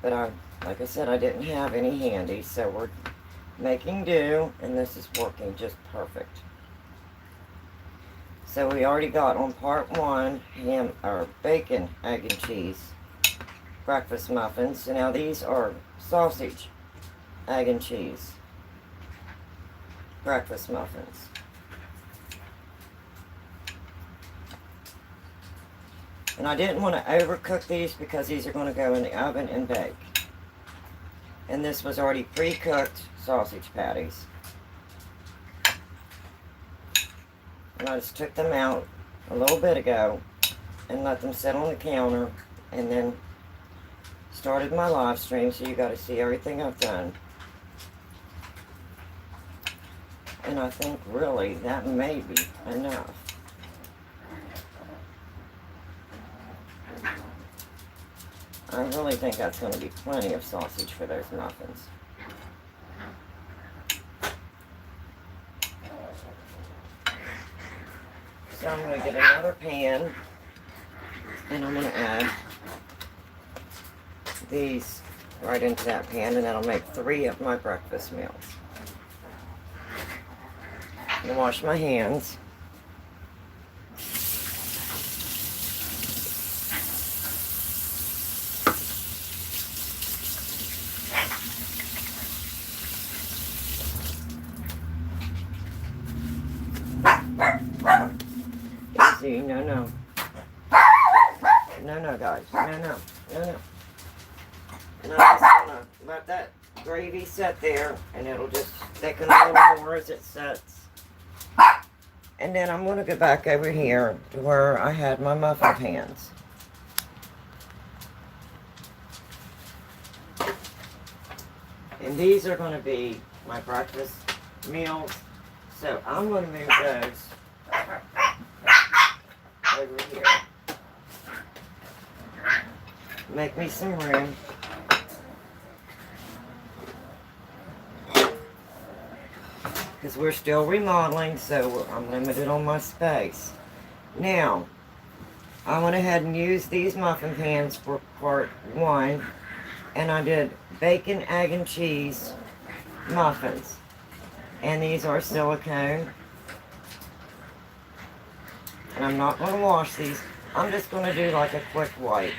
But like I said, I didn't have any handy. So we're making do. And this is working just perfect. So we already got on part 1, ham or bacon, egg, and cheese breakfast muffins. So now these are sausage, egg, and cheese breakfast muffins. And I didn't want to overcook these because these are going to go in the oven and bake. And this was already pre-cooked sausage patties. And I just took them out a little bit ago and let them sit on the counter, and then started my live stream, so you got to see everything I've done. And I think really that may be enough. I really think that's going to be plenty of sausage for those muffins. So I'm going to get another pan, and I'm going to add these right into that pan, and that'll make 3 of my breakfast meals. I'm going to wash my hands. These easy. No, no. No, no, guys. No, no. No, no. And I'm just gonna let that gravy set there, and it'll just thicken a little more as it sets. And then I'm gonna go back over here to where I had my muffin pans. And these are gonna be my breakfast meals. So I'm gonna move those over here. Make me some room. Because we're still remodeling, so I'm limited on my space. Now, I went ahead and used these muffin pans for part 1, and I did bacon, egg, and cheese muffins. And these are silicone. And I'm not going to wash these. I'm just going to do like a quick wipe.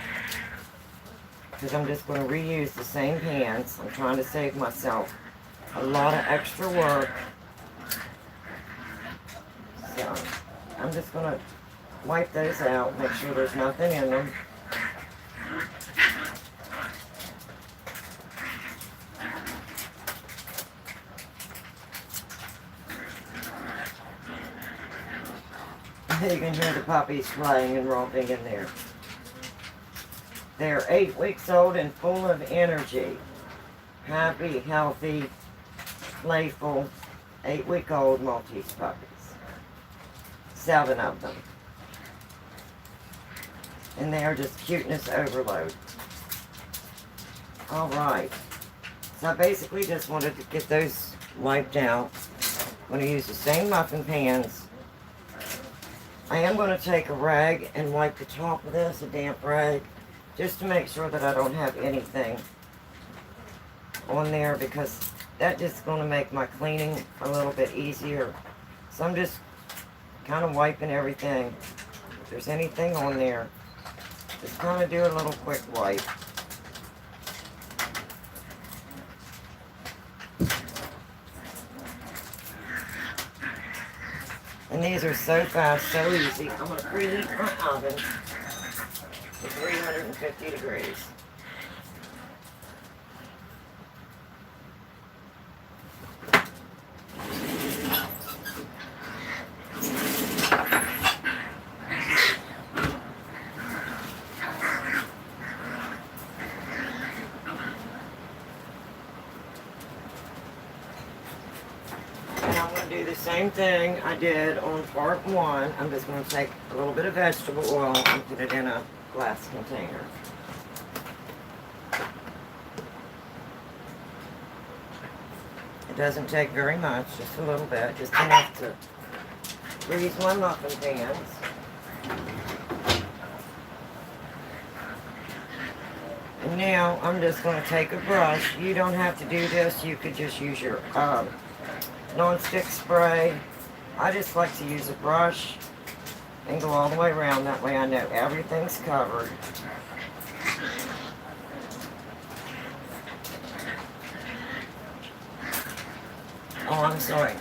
Because I'm just going to reuse the same pans. I'm trying to save myself a lot of extra work. So, I'm just going to wipe those out, make sure there's nothing in them. You can hear the puppies playing and romping in there. They're 8 weeks old and full of energy. Happy, healthy, playful, 8-week-old Maltese puppies. 7 of them. And they are just cuteness overload. Alright. So I basically just wanted to get those wiped out. I'm going to use the same muffin pans. I am going to take a rag and wipe the top of this, a damp rag, just to make sure that I don't have anything on there, because that's just going to make my cleaning a little bit easier. So I'm just kind of wiping everything. If there's anything on there, just kind of do a little quick wipe. And these are so fast, so easy. I'm going to preheat my oven to 350 degrees. Do the same thing I did on part 1. I'm just going to take a little bit of vegetable oil and put it in a glass container. It doesn't take very much, just a little bit, just enough to grease my muffin pans. And now I'm just going to take a brush. You don't have to do this. You could just use your non-stick spray. I just like to use a brush and go all the way around. That way I know everything's covered. Oh, I'm sorry.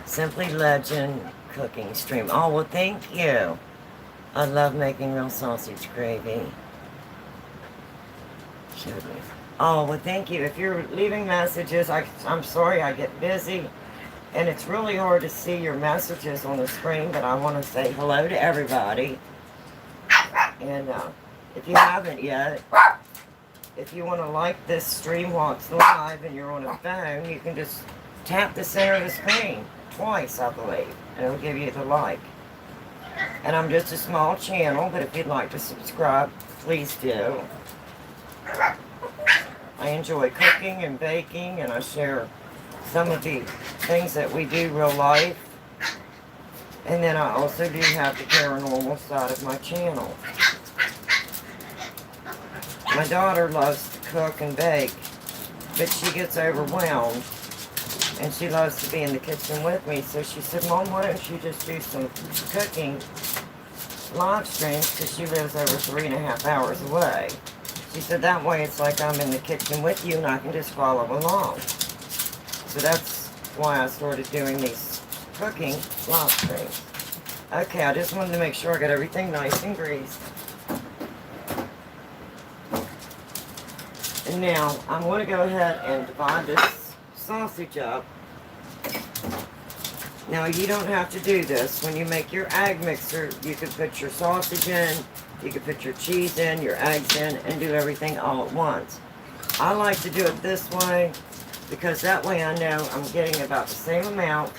Simply Legend Cooking Stream. Oh, well, thank you. I love making real sausage gravy. Showed me. Oh, well, thank you. If you're leaving messages, I'm sorry I get busy. And it's really hard to see your messages on the screen, but I want to say hello to everybody. And if you haven't yet, if you want to like this stream while it's live and you're on a phone, you can just tap the center of the screen twice, I believe, and it'll give you the like. And I'm just a small channel, but if you'd like to subscribe, please do. I enjoy cooking and baking, and I share some of the things that we do real life. And then I also do have the paranormal side of my channel. My daughter loves to cook and bake, but she gets overwhelmed. And she loves to be in the kitchen with me, so she said, Mom, why don't you just do some cooking live streams, because she lives over 3.5 hours away. She said, that way it's like I'm in the kitchen with you and I can just follow along. So that's why I started doing these cooking live streams. Okay, I just wanted to make sure I got everything nice and greased. And now I'm going to go ahead and divide this sausage up. Now you don't have to do this. When you make your egg mixer, you can put your sausage in, you can put your cheese in, your eggs in, and do everything all at once. I like to do it this way because that way I know I'm getting about the same amount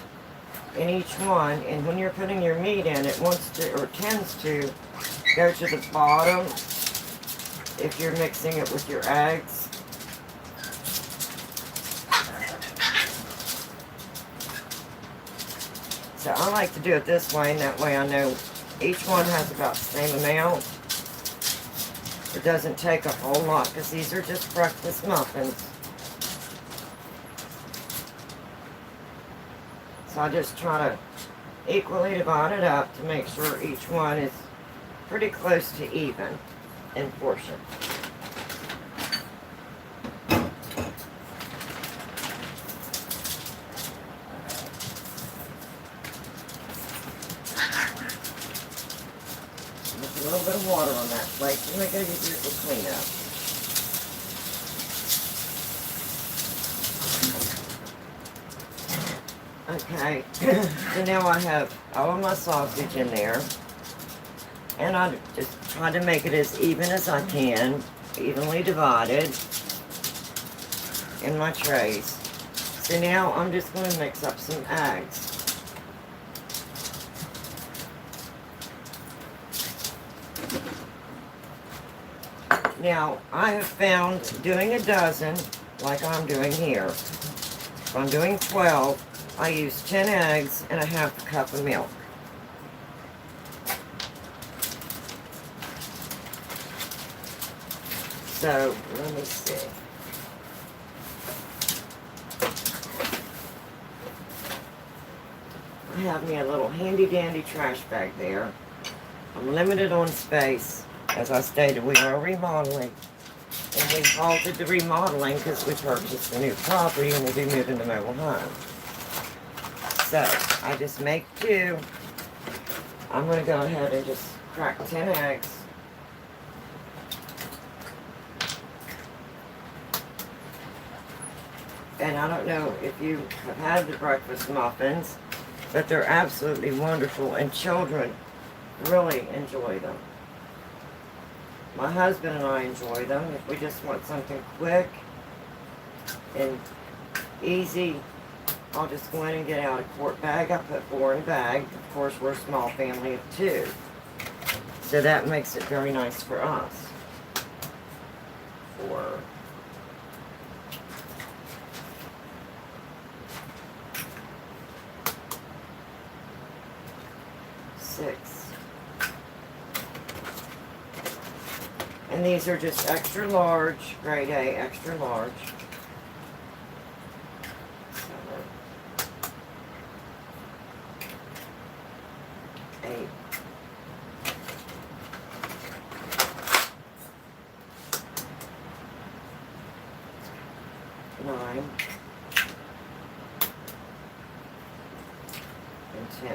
in each one, and when you're putting your meat in, it wants to, or tends to, go to the bottom if you're mixing it with your eggs. So I like to do it this way, and that way I know each one has about the same amount. It doesn't take a whole lot, because these are just breakfast muffins. So I just try to equally divide it up to make sure each one is pretty close to even in portion. Just a little bit of water on that plate to make it easier to clean up. Okay, so now I have all of my sausage in there, and I just try to make it as even as I can, evenly divided in my trays. So now I'm just going to mix up some eggs. Now, I have found doing a dozen, like I'm doing here, if I'm doing 12, I use 10 eggs and a half a cup of milk. So, let me see. I have me a little handy dandy trash bag there. I'm limited on space. As I stated, we are remodeling. And we halted the remodeling because we purchased a new property and we'll be moving to mobile home. So, I just make 2. I'm going to go ahead and just crack 10 eggs. And I don't know if you have had the breakfast muffins, but they're absolutely wonderful and children really enjoy them. My husband and I enjoy them. If we just want something quick and easy, I'll just go in and get out a quart bag. I put 4 in a bag. Of course, we're a small family of 2. So that makes it very nice for us. 4. And these are just extra large, grade A, extra large. 7, 8. 9. And 10.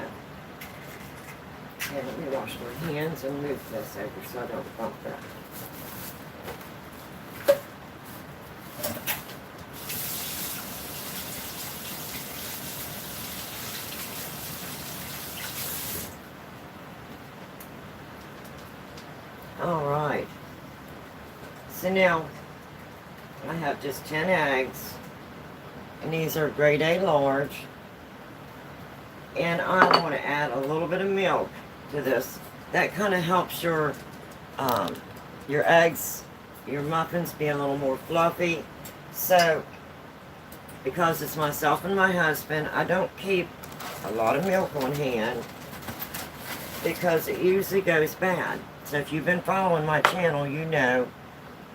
Okay, let me wash my hands and move this over so I don't bump that. Alright, so now I have just 10 eggs, and these are grade A large, and I want to add a little bit of milk to this. That kind of helps your eggs, your muffins be a little more fluffy. So, because it's myself and my husband, I don't keep a lot of milk on hand because it usually goes bad. So if you've been following my channel, you know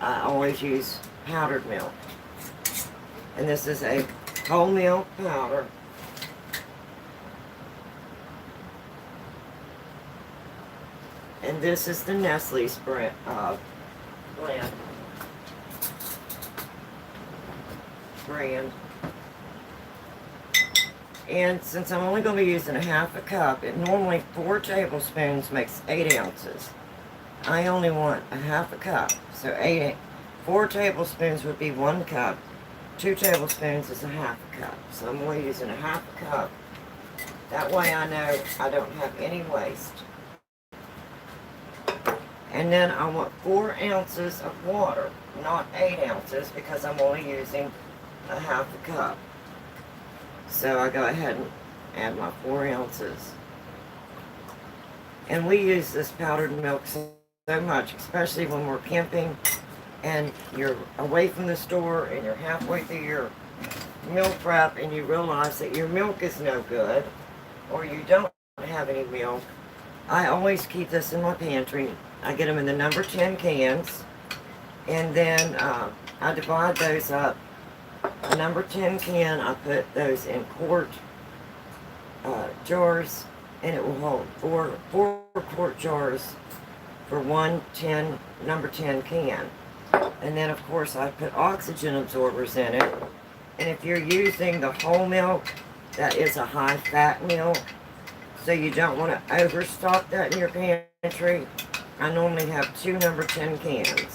I always use powdered milk. And this is a whole milk powder. And this is the Nestle's brand. And since I'm only going to be using a half a cup, it normally 4 tablespoons makes 8 ounces. I only want a half a cup, so 4 tablespoons would be 1 cup. 2 tablespoons is a half a cup, so I'm only using a half a cup. That way I know I don't have any waste. And then I want 4 ounces of water, not 8 ounces, because I'm only using a half a cup. So I go ahead and add my 4 ounces. And we use this powdered milk so much, especially when we're camping and you're away from the store and you're halfway through your meal prep and you realize that your milk is no good or you don't have any milk. I always keep this in my pantry. I get them in the number 10 cans, and then I divide those up. A number 10 can, I put those in quart jars, and it will hold four quart jars for one number 10 can. And then of course I put oxygen absorbers in it. And if you're using the whole milk, that is a high fat milk, so you don't want to overstock that in your pantry. I normally have 2 number 10 cans,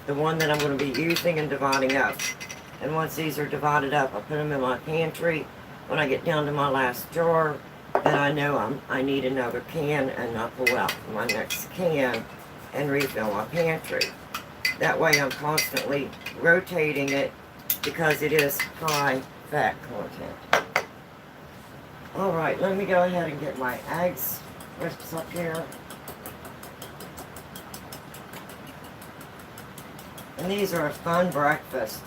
the one that I'm going to be using and dividing up. And once these are divided up, I put them in my pantry. When I get down to my last jar, then I know I need another can, and I pull out my next can and refill my pantry. That way I'm constantly rotating it because it is high fat content. Alright, let me go ahead and get my eggs crisps up here. And these are a fun breakfast.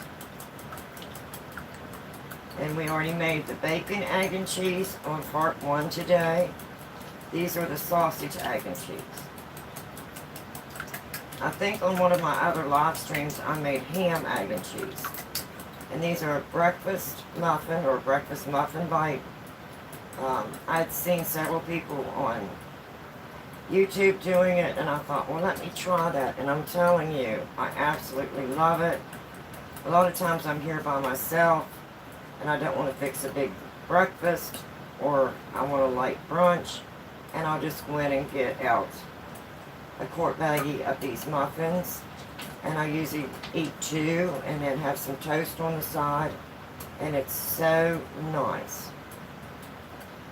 And we already made the bacon, egg, and cheese on part 1 today. These are the sausage, egg, and cheese. I think on one of my other live streams I made ham, egg, and cheese. And these are a breakfast muffin or breakfast muffin bite. I'd seen several people on YouTube doing it, and I thought, well, let me try that. And I'm telling you, I absolutely love it. A lot of times I'm here by myself, and I don't want to fix a big breakfast, or I want a light brunch, and I'll just go in and get out a quart baggie of these muffins, and I usually eat 2 and then have some toast on the side, and it's so nice.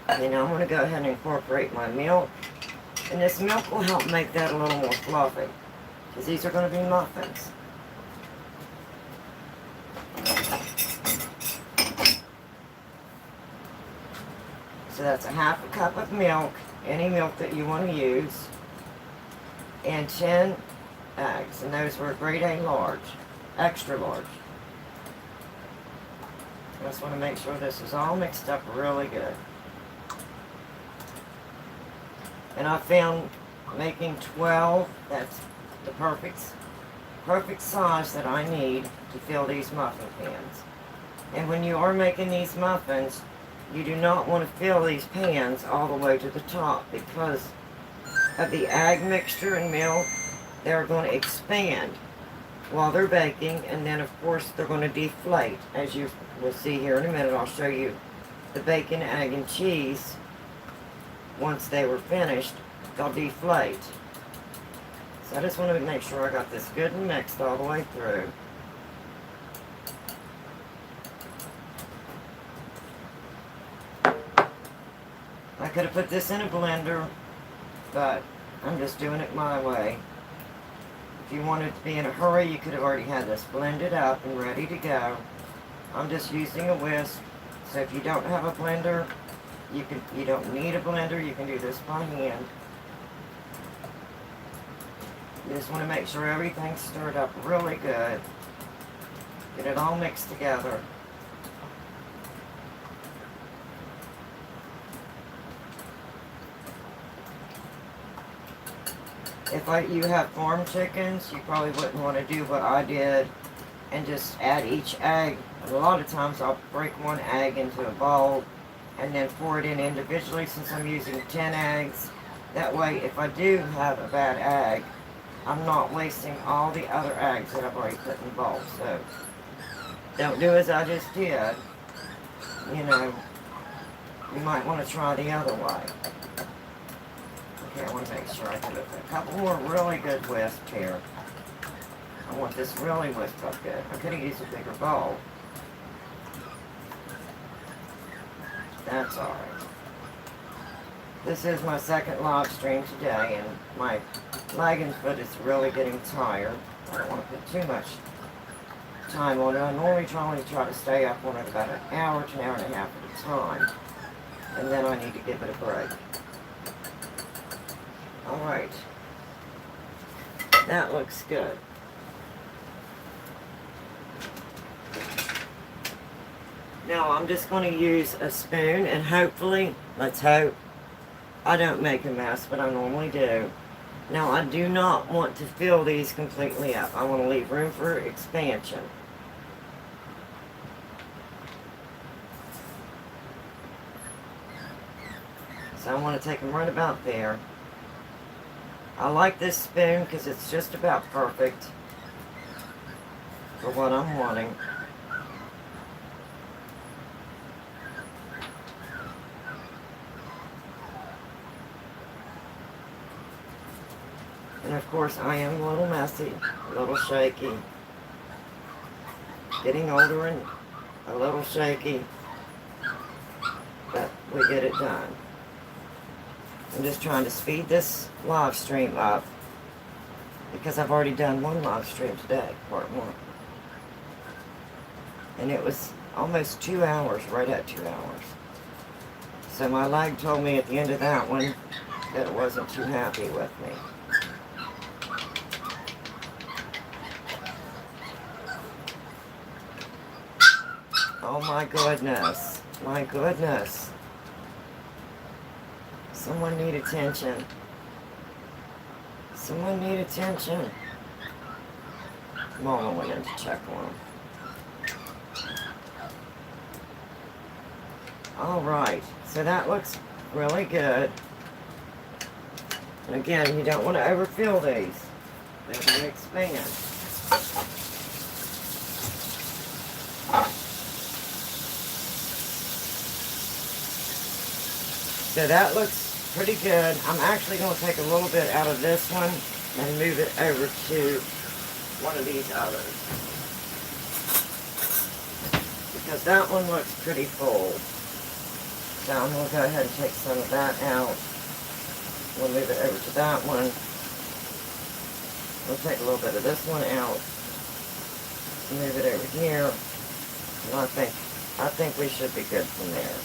Okay, now I'm going to go ahead and incorporate my milk, and this milk will help make that a little more fluffy, because these are going to be muffins. So that's a half a cup of milk, any milk that you want to use, and 10 eggs, and those were grade A large, extra large. I just want to make sure this is all mixed up really good. And I found making 12, that's the perfect size that I need to fill these muffin pans. And when you are making these muffins, you do not want to fill these pans all the way to the top, because of the egg mixture and milk. They're going to expand while they're baking, and then of course they're going to deflate. As you will see here in a minute, I'll show you the bacon, egg, and cheese. Once they were finished, they'll deflate. So I just want to make sure I got this good and mixed all the way through. I could have put this in a blender, but I'm just doing it my way. If you wanted to be in a hurry, you could have already had this blended up and ready to go. I'm just using a whisk, so if you don't have a blender, you don't need a blender, you can do this by hand. You just want to make sure everything's stirred up really good. Get it all mixed together. If you have farm chickens, you probably wouldn't want to do what I did and just add each egg. A lot of times I'll break one egg into a bowl and then pour it in individually, since I'm using 10 eggs. That way, if I do have a bad egg, I'm not wasting all the other eggs that I've already put in the bowl. So don't do as I just did. You know, you might want to try the other way. Okay, I want to make sure I get a couple more really good wisps here. I want this really whisked up good. I could have used a bigger bowl. That's alright. This is my second live stream today, and my leg and foot is really getting tired. I don't want to put too much time on it. I normally try to stay up on it about an hour to an hour and a half at a time, and then I need to give it a break. Alright. That looks good. Now I'm just going to use a spoon, and hopefully, let's hope, I don't make a mess, but I normally do. Now I do not want to fill these completely up. I want to leave room for expansion. So I want to take them right about there. I like this spoon because it's just about perfect for what I'm wanting. And of course I am a little messy, a little shaky. Getting older and a little shaky, but we get it done. I'm just trying to speed this live stream up because I've already done one live stream today, part 1. And it was almost 2 hours, right at 2 hours. So my leg told me at the end of that one that it wasn't too happy with me. Oh my goodness, my goodness. Someone need attention. Someone need attention. Mama went in to check on him. Alright, so that looks really good. And again, you don't want to overfill these. They're going to expand. So that looks pretty good. I'm actually going to take a little bit out of this one and move it over to one of these others. Because that one looks pretty full. So I'm going to go ahead and take some of that out. We'll move it over to that one. We'll take a little bit of this one out. Move it over here. And I think we should be good from there.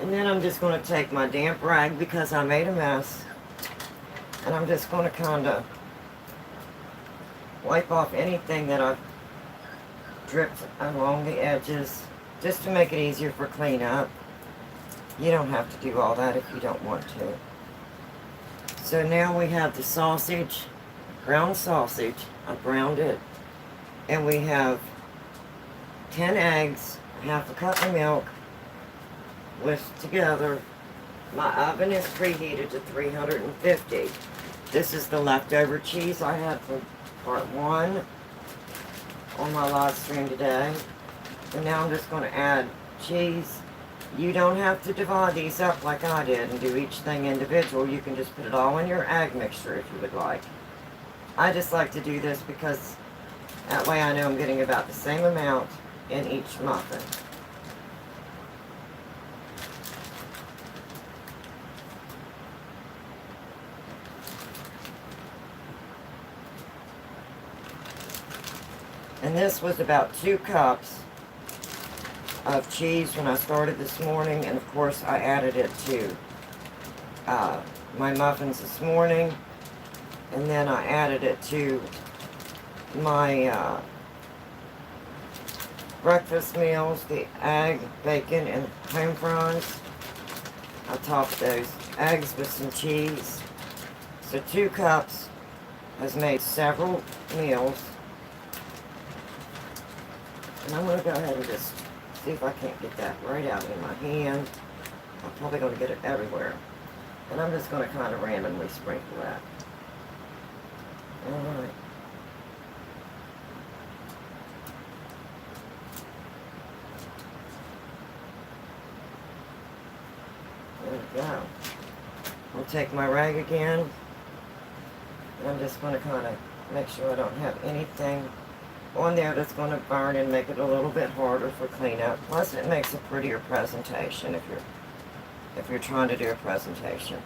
And then I'm just going to take my damp rag because I made a mess. And I'm just going to kind of wipe off anything that I've dripped along the edges, just to make it easier for cleanup. You don't have to do all that if you don't want to. So now we have the sausage, ground sausage. I browned it. And we have 10 eggs, half a cup of milk, whisked together. My oven is preheated to 350. This is the leftover cheese I had from part 1 on my live stream today. And now I'm just going to add cheese. You don't have to divide these up like I did and do each thing individual. You can just put it all in your egg mixture if you would like. I just like to do this because that way I know I'm getting about the same amount in each muffin. And this was about 2 cups of cheese when I started this morning. And of course I added it to my muffins this morning. And then I added it to my breakfast meals, the egg, bacon, and home fries. I topped those eggs with some cheese. So 2 cups has made several meals. And I'm going to go ahead and just see if I can't get that right out in my hand. I'm probably going to get it everywhere. And I'm just going to kind of randomly sprinkle that. Alright. go. I'll take my rag again, and I'm just going to kind of make sure I don't have anything on there that's going to burn and make it a little bit harder for cleanup. Plus, it makes a prettier presentation if you're trying to do a presentation.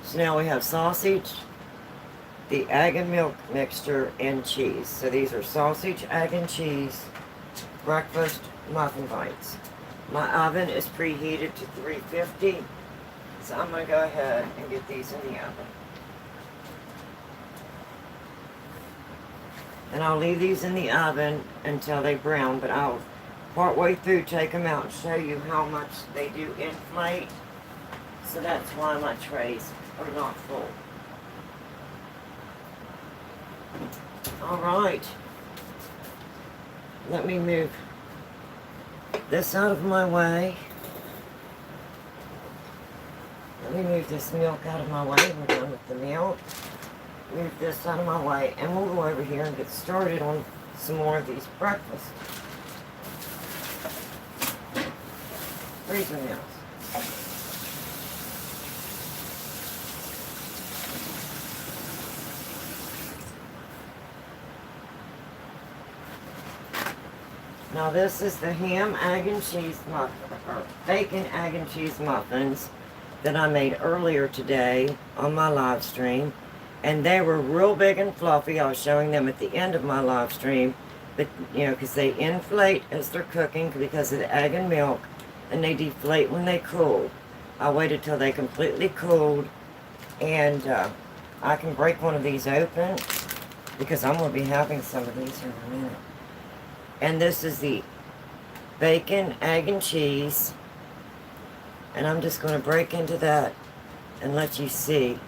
So now we have sausage, the egg and milk mixture, and cheese. So these are sausage, egg, and cheese breakfast muffin bites. My oven is preheated to 350, so I'm going to go ahead and get these in the oven. And I'll leave these in the oven until they brown, but I'll partway through take them out and show you how much they do inflate. So that's why my trays are not full. Alright. Let me move this out of my way. Let me move this milk out of my way. We're done with the milk. Move this out of my way, and we'll go over here and get started on some more of these breakfast freezer meals. Now this is the ham, egg, and cheese muffin, or bacon, egg, and cheese muffins that I made earlier today on my live stream. And they were real big and fluffy. I was showing them at the end of my live stream. But, you know, because they inflate as they're cooking because of the egg and milk. And they deflate when they cool. I waited till they completely cooled. And I can break one of these open because I'm going to be having some of these in a minute. And this is the bacon, egg, and cheese. And I'm just going to break into that and let you see.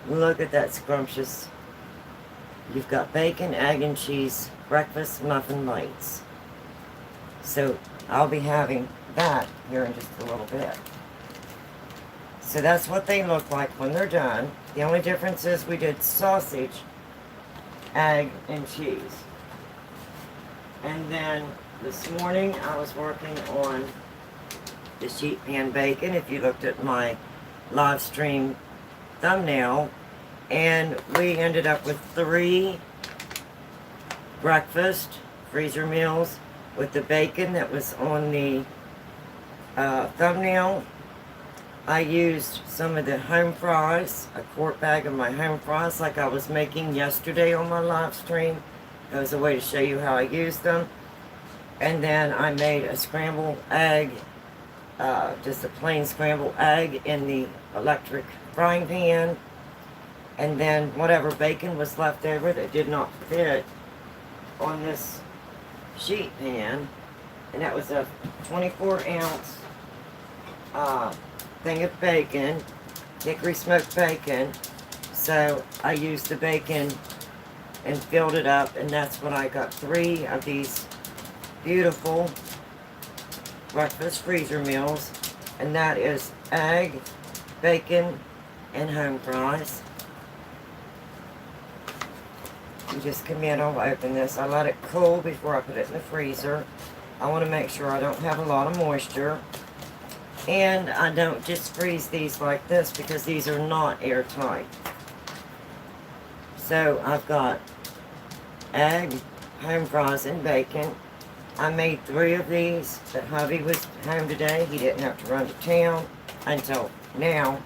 Look at that scrumptious. You've got bacon, egg, and cheese breakfast muffin bites. So I'll be having that here in just a little bit. So that's what they look like when they're done. The only difference is we did sausage, egg, and cheese. And then this morning I was working on the sheet pan bacon, if you looked at my live stream thumbnail, and we ended up with 3 breakfast freezer meals with the bacon that was on the thumbnail. I used some of the home fries, a quart bag of my home fries like I was making yesterday on my live stream. That was a way to show you how I used them. And then I made a scrambled egg, just a plain scrambled egg in the electric frying pan. And then whatever bacon was left over that did not fit on this sheet pan. And that was a 24-ounce thing of bacon, hickory smoked bacon. So I used the bacon and filled it up, and that's when I got 3 of these beautiful breakfast freezer meals. And that is egg, bacon, and home fries. You just come in, I'll open this. I let it cool before I put it in the freezer. I want to make sure I don't have a lot of moisture. And I don't just freeze these like this because these are not airtight. So I've got egg, home fries, and bacon. I made 3 of these, but hubby was home today. He didn't have to run to town until now.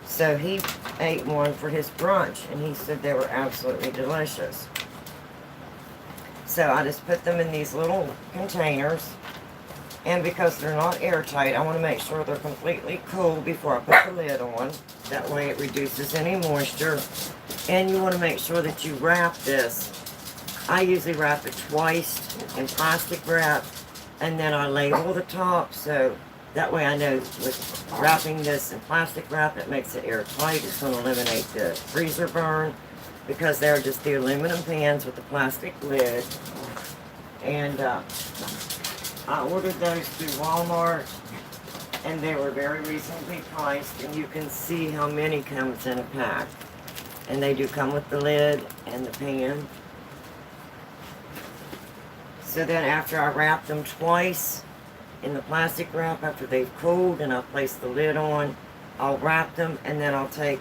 So he ate one for his brunch, and he said they were absolutely delicious. So I just put them in these little containers. And because they're not airtight, I want to make sure they're completely cool before I put the lid on. That way it reduces any moisture. And you want to make sure that you wrap this. I usually wrap it twice in plastic wrap, and then I label the top, so that way I know with wrapping this in plastic wrap, it makes it airtight. It's going to eliminate the freezer burn, because they're just the aluminum pans with the plastic lid. And I ordered those through Walmart, and they were very reasonably priced, and you can see how many comes in a pack. And they do come with the lid and the pan. So then after I wrap them twice, in the plastic wrap after they've cooled, and I'll place the lid on. I'll wrap them, and then I'll take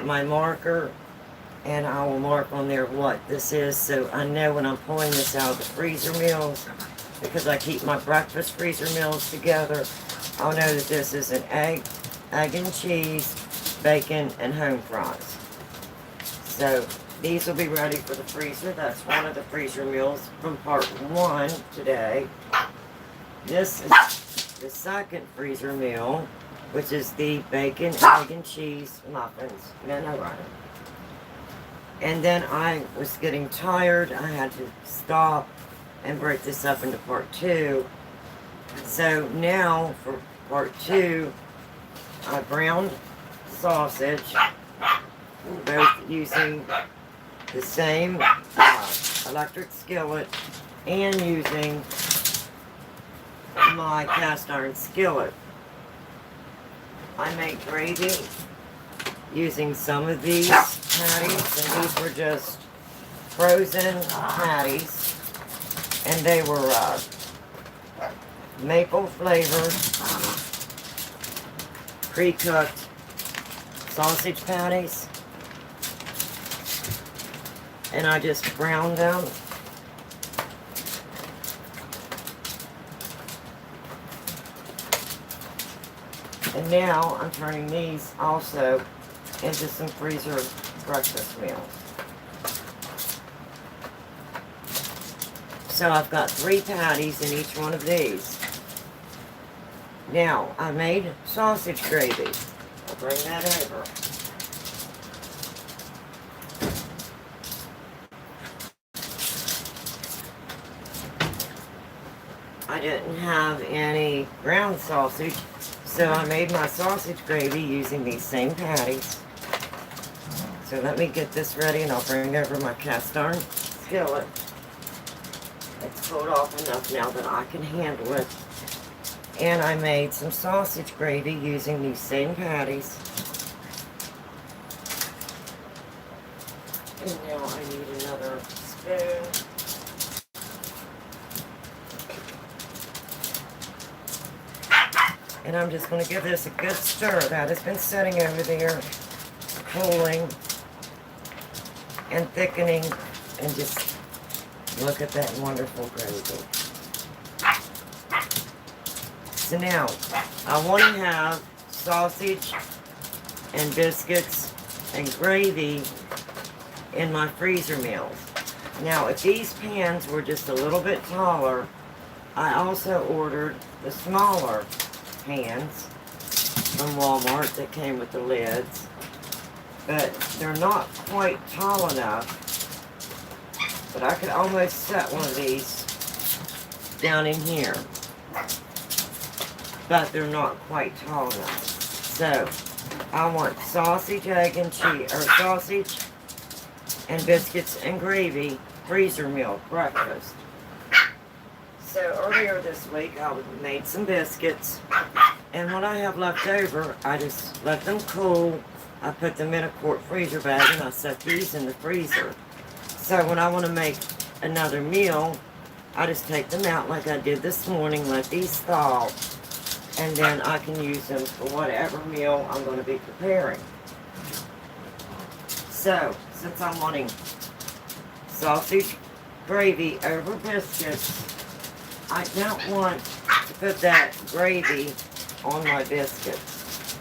my marker and I will mark on there what this is, so I know when I'm pulling this out of the freezer meals, because I keep my breakfast freezer meals together, I'll know that this is an egg and cheese, bacon, and home fries. So these will be ready for the freezer. That's one of the freezer meals from part 1 today. This is the second freezer meal, which is the bacon, egg, and cheese muffins. No, right. And then I was getting tired. I had to stop and break this up into part 2. So now for part 2, I browned sausage, both using the same electric skillet and using my cast iron skillet. I made gravy using some of these patties, and these were just frozen patties, and they were maple flavored, pre-cooked sausage patties, and I just browned them. And now I'm turning these also into some freezer breakfast meals. So I've got 3 patties in each one of these. Now, I made sausage gravy. I'll bring that over. I didn't have any ground sausage, so I made my sausage gravy using these same patties. So let me get this ready, and I'll bring over my cast iron skillet. It's cooled off enough now that I can handle it. And I made some sausage gravy using these same patties. And now I need another spoon. And I'm just going to give this a good stir. That has been sitting over there, cooling and thickening, and just look at that wonderful gravy. So now, I want to have sausage and biscuits and gravy in my freezer meals. Now, if these pans were just a little bit taller, I also ordered the smaller pans from Walmart that came with the lids, but they're not quite tall enough. But I could almost set one of these down in here, but they're not quite tall enough. So I want sausage, egg, and cheese, or sausage and biscuits and gravy freezer meal breakfast. So earlier this week I made some biscuits, and what I have left over, I just let them cool. I put them in a quart freezer bag, and I set these in the freezer. So when I want to make another meal, I just take them out like I did this morning, let these thaw, and then I can use them for whatever meal I'm going to be preparing. So, since I'm wanting sausage gravy over biscuits, I don't want to put that gravy on my biscuits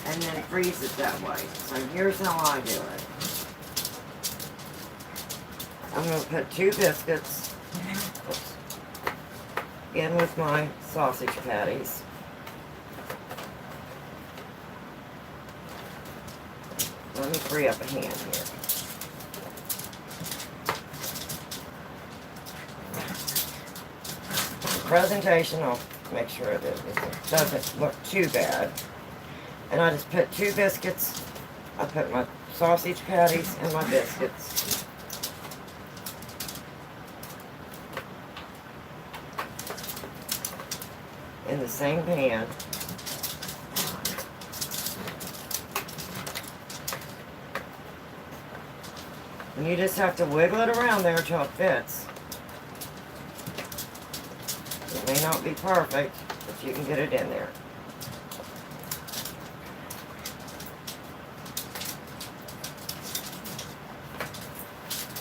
and then freeze it that way. So here's how I do it. I'm going to put 2 biscuits in with my sausage patties. Let me free up a hand here. The presentation, I'll make sure that it doesn't look too bad. And I just put 2 biscuits. I put my sausage patties and my biscuits. In the same pan. And you just have to wiggle it around there until it fits. It may not be perfect, but you can get it in there.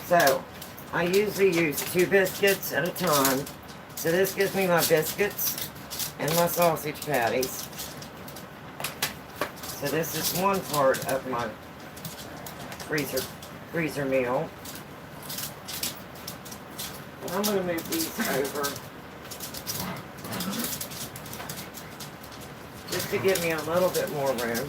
So, I usually use 2 biscuits at a time. So this gives me my biscuits and my sausage patties. So this is one part of my freezer meal. And I'm going to move these over just to give me a little bit more room.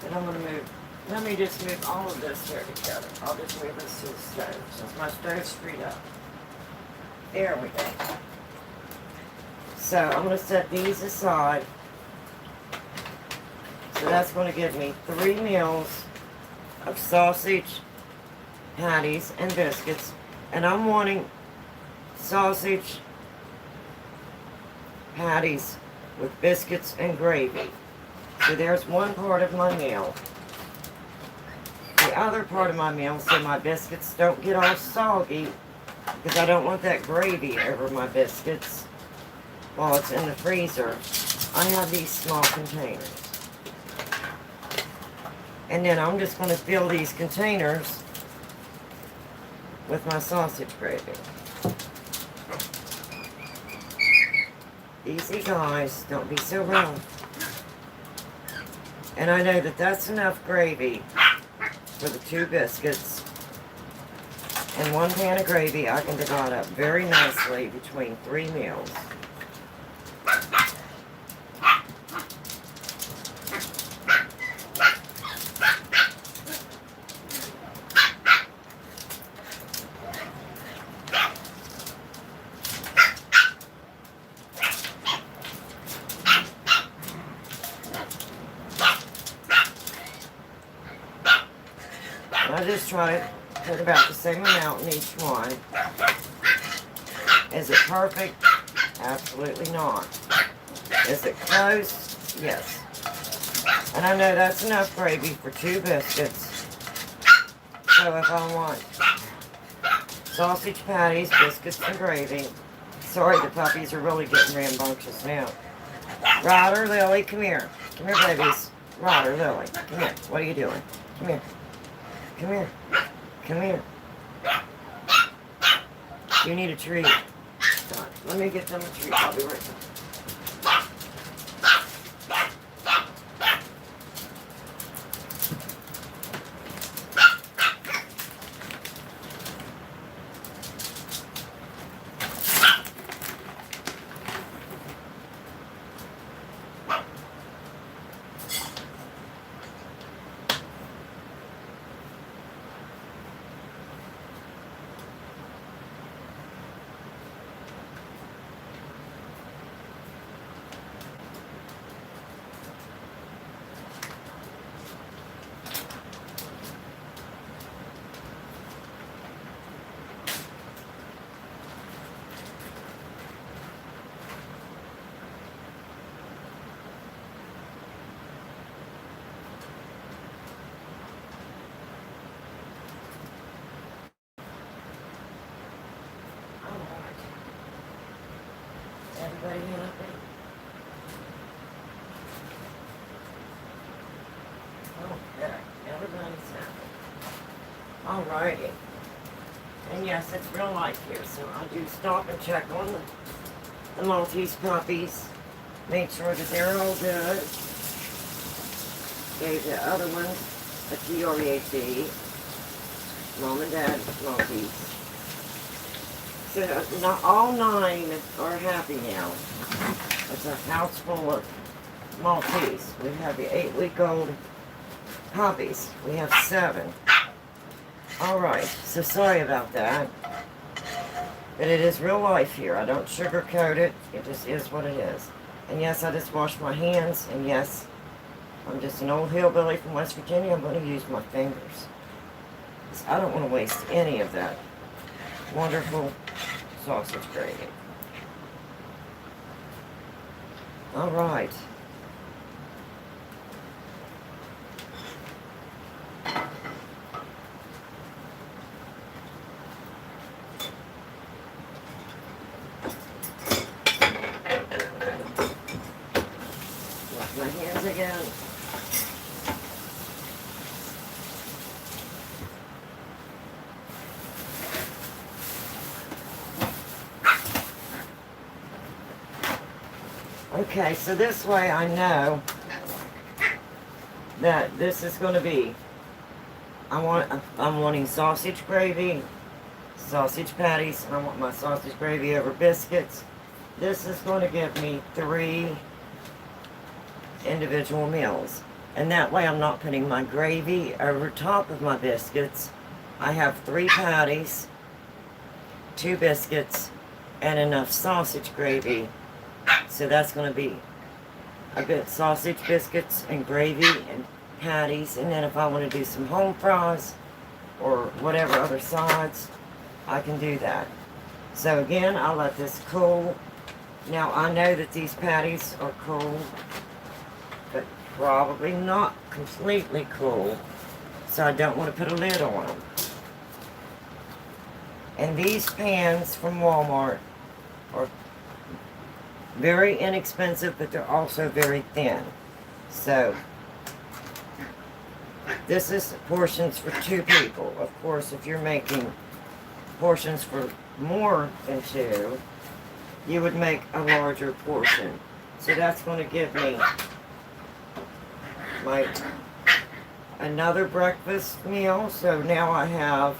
And I'm going to move, let me just move all of this here together. I'll just move this to the stove since my stove's freed up. There we go. So I'm going to set these aside. So that's going to give me 3 meals of sausage, patties, and biscuits. And I'm wanting sausage, patties with biscuits and gravy. So there's one part of my meal. The other part of my meal, so my biscuits don't get all soggy, because I don't want that gravy over my biscuits while it's in the freezer. I have these small containers. And then I'm just going to fill these containers with my sausage gravy. Easy, guys. Don't be so rough. And I know that that's enough gravy for the 2 biscuits. And 1 pan of gravy I can divide up very nicely between 3 meals. I just try to put about the same amount in each one. Is it perfect? Absolutely not. Is it close? Yes. And I know that's enough gravy for 2 biscuits. So if I want sausage patties, biscuits, and gravy. Sorry, the puppies are really getting rambunctious now. Ryder, Lily, come here. Come here, babies. Ryder, Lily, come here. What are you doing? Come here. Come here. Come here. You need a treat. Let me get them a treat. I'll be right back. Everybody happy? Okay, everybody's happy. Alrighty. And yes, it's real life here, so I do stop and check on the Maltese puppies. Make sure that they're all good. Gave the other one a TRAD. Mom and Dad Maltese. So not all 9 are happy now. It's a house full of Maltese. We have the 8-week-old puppies. We have 7. Alright, so sorry about that. But it is real life here. I don't sugarcoat it. It just is what it is. And yes, I just wash my hands. And yes, I'm just an old hillbilly from West Virginia. I'm going to use my fingers. I don't want to waste any of that wonderful sausage gravy. Alright. again. Okay, so this way I know that this is going to be, I'm wanting sausage gravy, sausage patties, and I want my sausage gravy over biscuits. This is going to give me 3 individual meals. And that way I'm not putting my gravy over top of my biscuits. I have 3 patties, 2 biscuits, and enough sausage gravy. So that's going to be a bit sausage, biscuits, and gravy, and patties. And then if I want to do some home fries or whatever other sides, I can do that. So again, I'll let this cool. Now I know that these patties are cool, but probably not completely cool. So I don't want to put a lid on them. And these pans from Walmart are very inexpensive, but they're also very thin. So this is portions for 2 people. Of course, if you're making portions for more than 2, you would make a larger portion. So that's going to give me my another breakfast meal. So now I have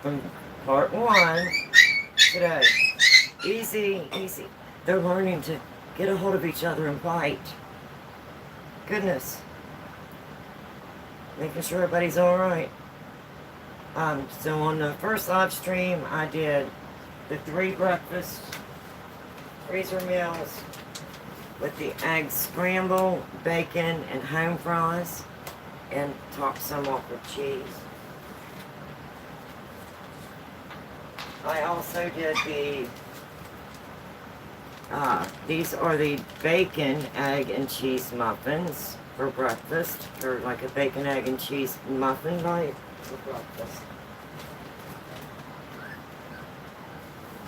from part 1 today. Easy, easy. They're learning to get a hold of each other and bite. Goodness. Making sure everybody's alright. So on the first live stream, I did the 3 breakfast freezer meals with the egg scramble, bacon, and home fries, and topped some off with cheese. I also did these are the bacon, egg, and cheese muffins for breakfast, or like a bacon, egg, and cheese muffin bite for breakfast.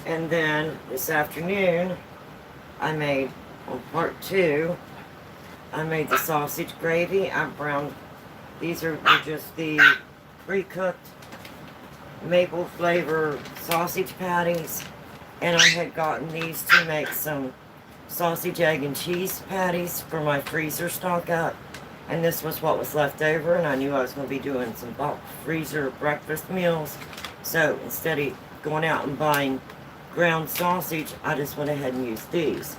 And then this afternoon, I made, on part 2, I made the sausage gravy. I browned, these are just the pre-cooked maple flavor sausage patties. And I had gotten these to make some sausage, egg, and cheese patties for my freezer stock up. And this was what was left over, and I knew I was going to be doing some bulk freezer breakfast meals. So instead of going out and buying ground sausage, I just went ahead and used these.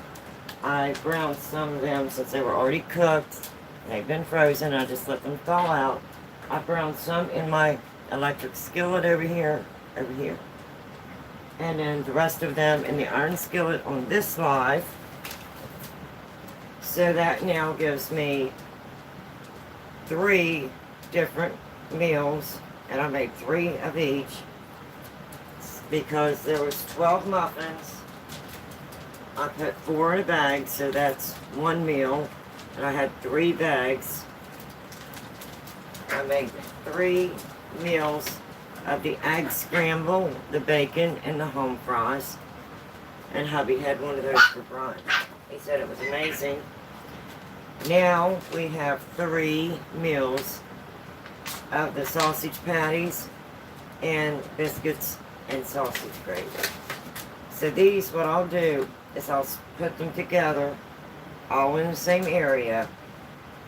I browned some of them since they were already cooked. They've been frozen. I just let them thaw out. I browned some in my electric skillet over here. And then the rest of them in the iron skillet on this live. So that now gives me 3 different meals, and I made 3 of each because there was 12 muffins. I put 4 in a bag, so that's 1 meal, and I had 3 bags. I made 3 meals of the egg scramble, the bacon, and the home fries. And hubby had one of those for brunch. He said it was amazing. Now we have 3 meals of the sausage patties and biscuits and sausage gravy. So these, what I'll do is I'll put them together all in the same area,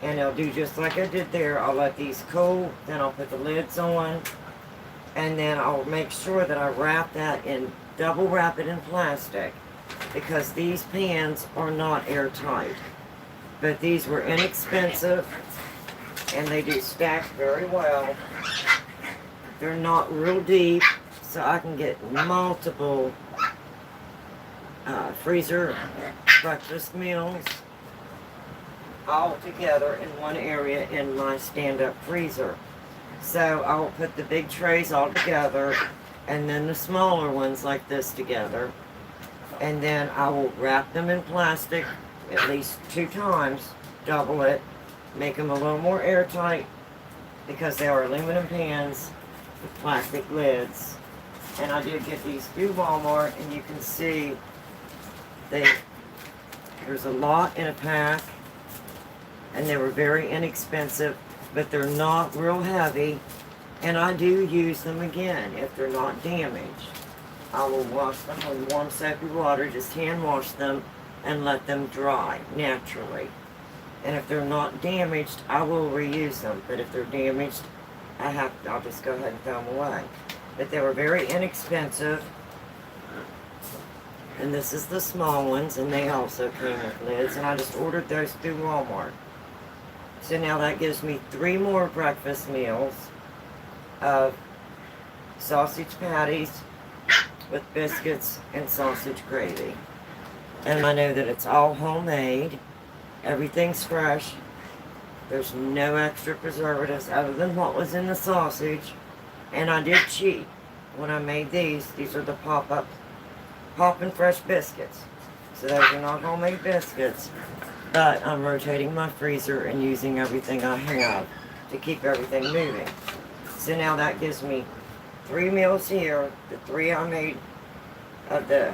and I'll do just like I did there. I'll let these cool, then I'll put the lids on, and then I'll make sure that I wrap that in, double wrap it in plastic, because these pans are not airtight. But these were inexpensive, and they do stack very well. They're not real deep, so I can get multiple freezer breakfast meals all together in one area in my stand-up freezer. So I'll put the big trays all together, and then the smaller ones like this together, and then I will wrap them in plastic at least 2 times, double it, make them a little more airtight, because they are aluminum pans with plastic lids. And I did get these through Walmart, and you can see there's a lot in a pack, and they were very inexpensive, but they're not real heavy, and I do use them again if they're not damaged. I will wash them with warm soapy water, just hand wash them and let them dry naturally. And if they're not damaged, I will reuse them, but if they're damaged, I'll just go ahead and throw them away. But they were very inexpensive. And this is the small ones, and they also came with lids, and I just ordered those through Walmart. So now that gives me 3 more breakfast meals of sausage patties with biscuits and sausage gravy. And I know that it's all homemade. Everything's fresh. There's no extra preservatives other than what was in the sausage. And I did cheat when I made these. These are the Poppin' Fresh biscuits. So those are not homemade biscuits. But I'm rotating my freezer and using everything I have to keep everything moving. So now that gives me 3 meals here. The 3 I made of the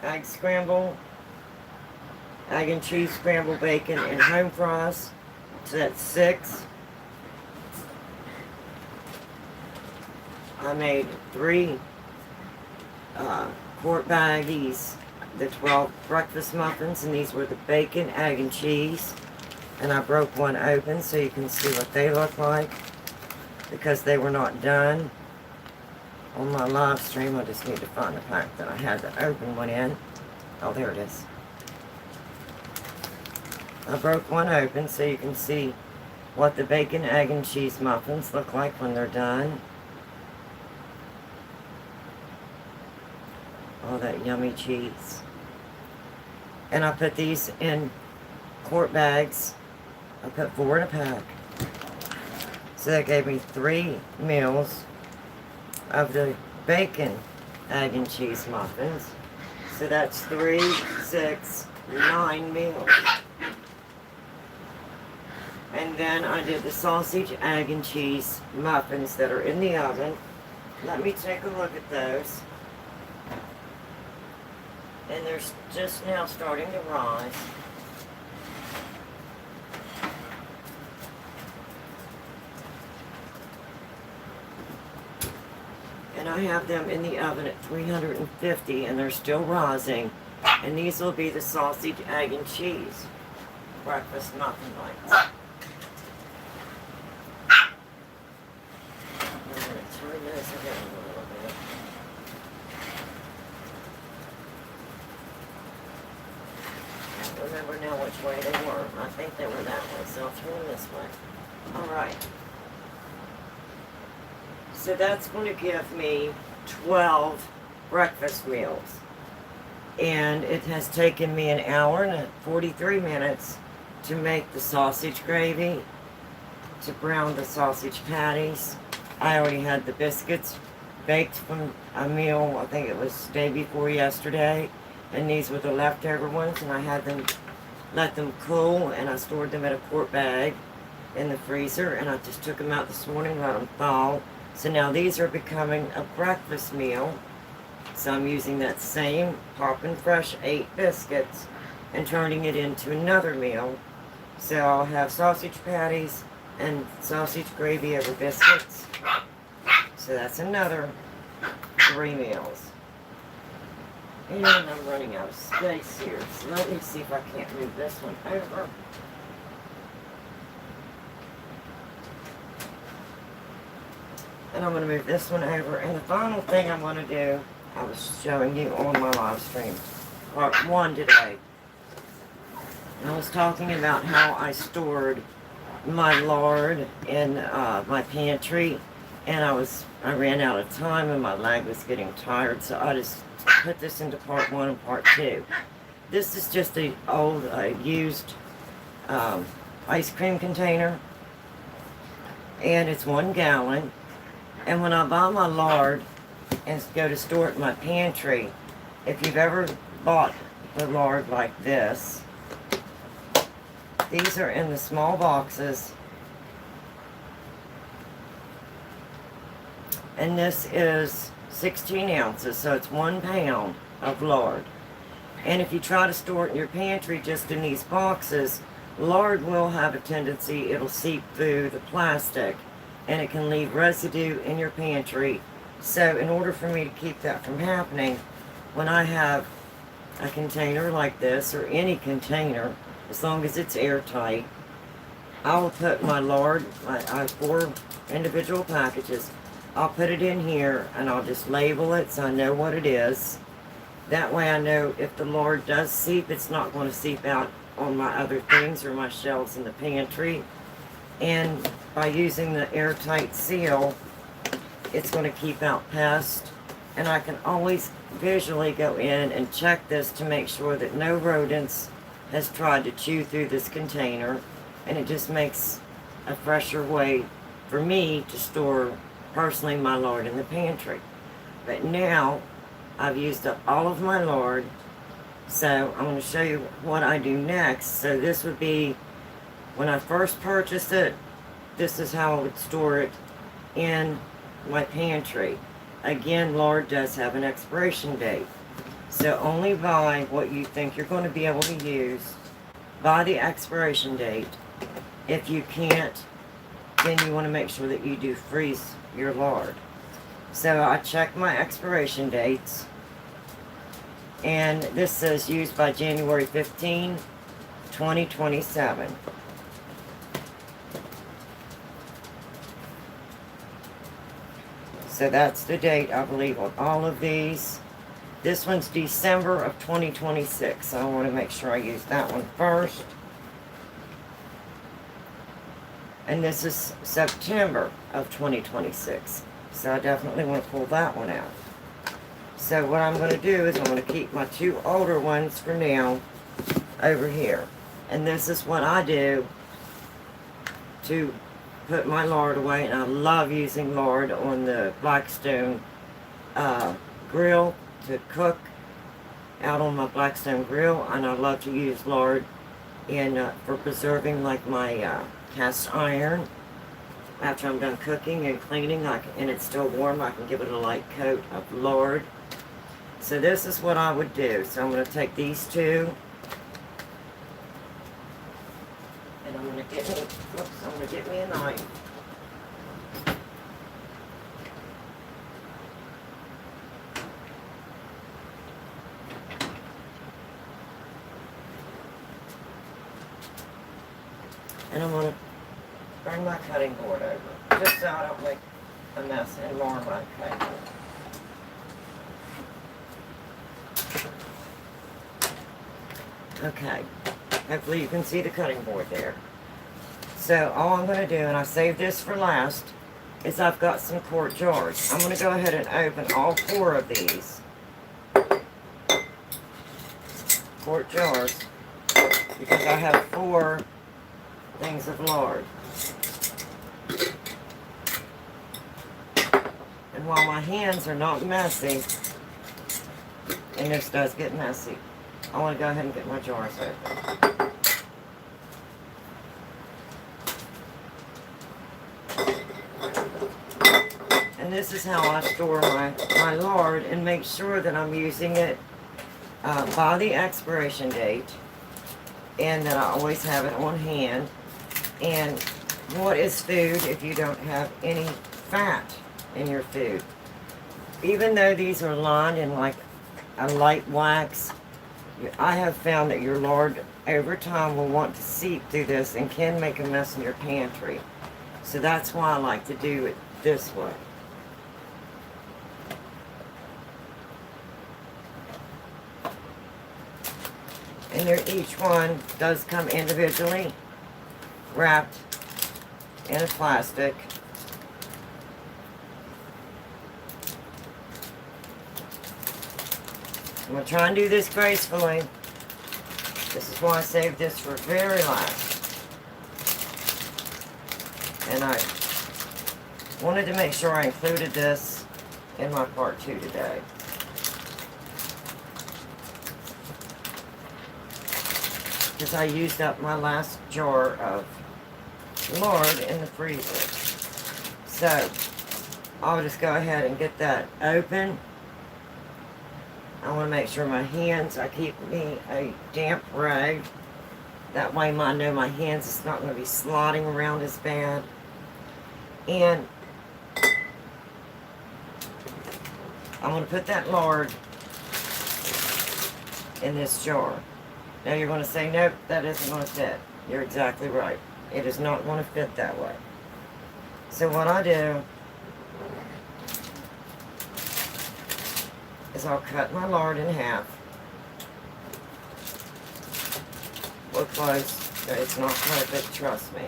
egg scramble, egg and cheese scrambled bacon, and home fries. So that's 6. I made 3 quart baggies, the 12 breakfast muffins, and these were the bacon, egg, and cheese. And I broke one open so you can see what they look like, because they were not done on my live stream. I just need to find the pack that I had to open one in. Oh, there it is. I broke one open so you can see what the bacon, egg, and cheese muffins look like when they're done. All that yummy cheese. And I put these in quart bags. I put 4 in a pack. So that gave me 3 meals of the bacon, egg, and cheese muffins. So that's 3, 6, 9 meals. And then I did the sausage, egg, and cheese muffins that are in the oven. Let me take a look at those. And they're just now starting to rise. And I have them in the oven at 350, and they're still rising. And these will be the sausage, egg, and cheese breakfast muffin bites. I'm going to turn those around a little bit. I don't remember now which way they were. I think they were that way, so I'll turn them this way. Alright. So that's going to give me 12 breakfast meals. And it has taken me an hour and 43 minutes to make the sausage gravy, to brown the sausage patties. I already had the biscuits baked from a meal, I think it was day before yesterday. And these were the leftover ones, and I had them, let them cool, and I stored them in a quart bag in the freezer, and I just took them out this morning, let them thaw. So now these are becoming a breakfast meal. So I'm using that same Poppin' Fresh 8 biscuits and turning it into another meal. So I'll have sausage patties and sausage gravy over biscuits. So that's another 3 meals. And I'm running out of space here. So let me see if I can't move this one over. And I'm going to move this one over. And the final thing I'm going to do, I was showing you on my live stream, part 1 today. And I was talking about how I stored my lard in my pantry. And I ran out of time and my leg was getting tired. So I just put this into part 1 and part 2. This is just an old used ice cream container. And it's 1 gallon. And when I buy my lard and go to store it in my pantry, if you've ever bought the lard like this, these are in the small boxes. And this is 16 ounces, so it's 1 pound of lard. And if you try to store it in your pantry just in these boxes, lard will have a tendency, it'll seep through the plastic and it can leave residue in your pantry. So in order for me to keep that from happening, when I have a container like this, or any container, as long as it's airtight, I will put my lard, I have 4 individual packages, I'll put it in here and I'll just label it so I know what it is. That way I know if the lard does seep, it's not going to seep out on my other things or my shelves in the pantry. And by using the airtight seal, it's going to keep out pests. And I can always visually go in and check this to make sure that no rodents has tried to chew through this container. And it just makes a fresher way for me to store personally my lard in the pantry. But now I've used up all of my lard, so I'm going to show you what I do next. So this would be when I first purchased it, this is how I would store it in my pantry. Again, lard does have an expiration date, so only buy what you think you're going to be able to use by the expiration date. If you can't, then you want to make sure that you do freeze your lard. So I check my expiration dates, and this says used by January 15, 2027. So that's the date, I believe, on all of these. This one's December of 2026, so I want to make sure I use that one first. And this is September of 2026. So I definitely want to pull that one out. So what I'm going to do is I'm going to keep my 2 older ones for now over here. And this is what I do to put my lard away. And I love using lard on the Blackstone grill to cook out on my Blackstone grill. And I love to use lard in for preserving like my cast iron. After I'm done cooking and cleaning, and it's still warm, I can give it a light coat of lard. So this is what I would do. So I'm going to take these 2, and I'm going to get me a knife. And I'm going to bring my cutting board over, just so I don't make a mess and mar my cutting board. Okay, hopefully you can see the cutting board there. So all I'm going to do, and I saved this for last, is I've got some quart jars. I'm going to go ahead and open all 4 of these quart jars because I have 4 things of lard. And while my hands are not messy, and this does get messy, I want to go ahead and get my jars open. And this is how I store my lard and make sure that I'm using it by the expiration date, and that I always have it on hand. And what is food if you don't have any fat in your food? Even though these are lined in like a light wax, I have found that your lard over time will want to seep through this and can make a mess in your pantry. So that's why I like to do it this way. And each one does come individually wrapped in a plastic. I'm going to try and do this gracefully. This is why I saved this for very last. And I wanted to make sure I included this in my part 2 today. Because I used up my last jar of lard in the freezer. So, I'll just go ahead and get that open. I want to make sure my hands, I keep me a damp rag That way I know my hands is not going to be sliding around as bad. And I'm going to put that lard in this jar. Now you're going to say, nope, that isn't going to fit. You're exactly right. It is not going to fit that way. So what I do is I'll cut my lard in half. We're close, but it's not perfect, trust me.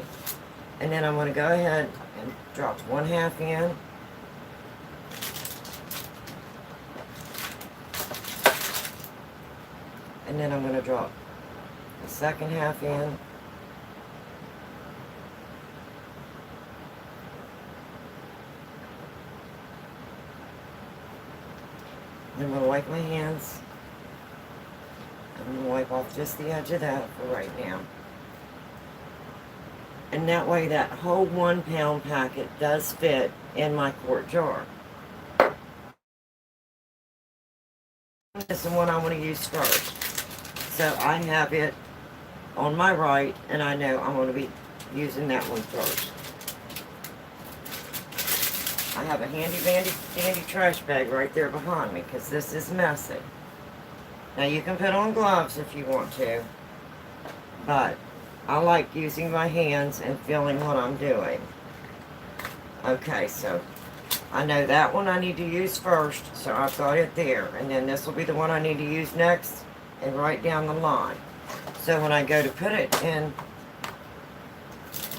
And then I'm going to go ahead and drop 1/2 in. And then I'm going to drop the second half in. Then I'm going to wipe my hands. I'm going to wipe off just the edge of that for right now. And that way that whole 1 pound packet does fit in my quart jar. This is the one I want to use first. So I have it on my right, and I know I'm going to be using that one first. I have a dandy trash bag right there behind me because this is messy. Now you can put on gloves if you want to, but I like using my hands and feeling what I'm doing. Okay, so I know that one I need to use first, so I've got it there. And then this will be the one I need to use next, and right down the line. So when I go to put it in,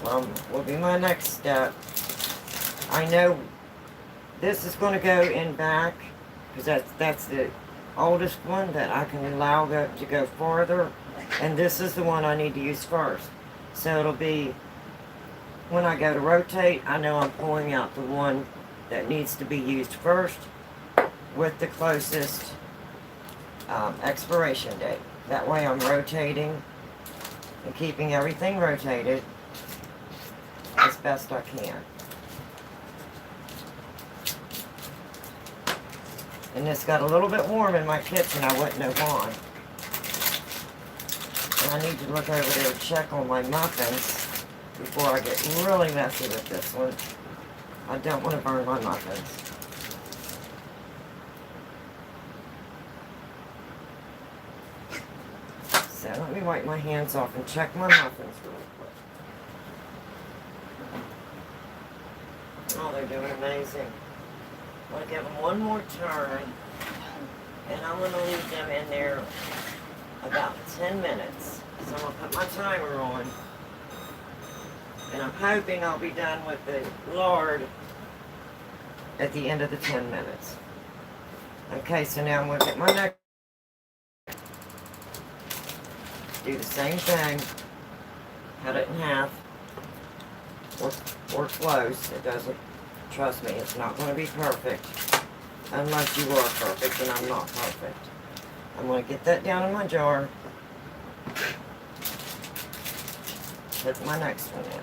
will be my next step. I know this is going to go in back, because that's the oldest one that I can allow to go farther. And this is the one I need to use first. So it'll be, when I go to rotate, I know I'm pulling out the one that needs to be used first with the closest expiration date. That way I'm rotating and keeping everything rotated as best I can. And this got a little bit warm in my kitchen, I wouldn't know why. And I need to look over there and check on my muffins before I get really messy with this one. I don't want to burn my muffins. So let me wipe my hands off and check my muffins real quick. Oh, they're doing amazing. I'm going to give them one more turn, and I'm going to leave them in there about 10 minutes. So I'm going to put my timer on, and I'm hoping I'll be done with the lard at the end of the 10 minutes. Okay, so now I'm going to get my next. Do the same thing. Cut it in half. Or close. It doesn't, trust me, it's not going to be perfect. Unless you are perfect, and I'm not perfect. I'm going to get that down in my jar. Put my next one in.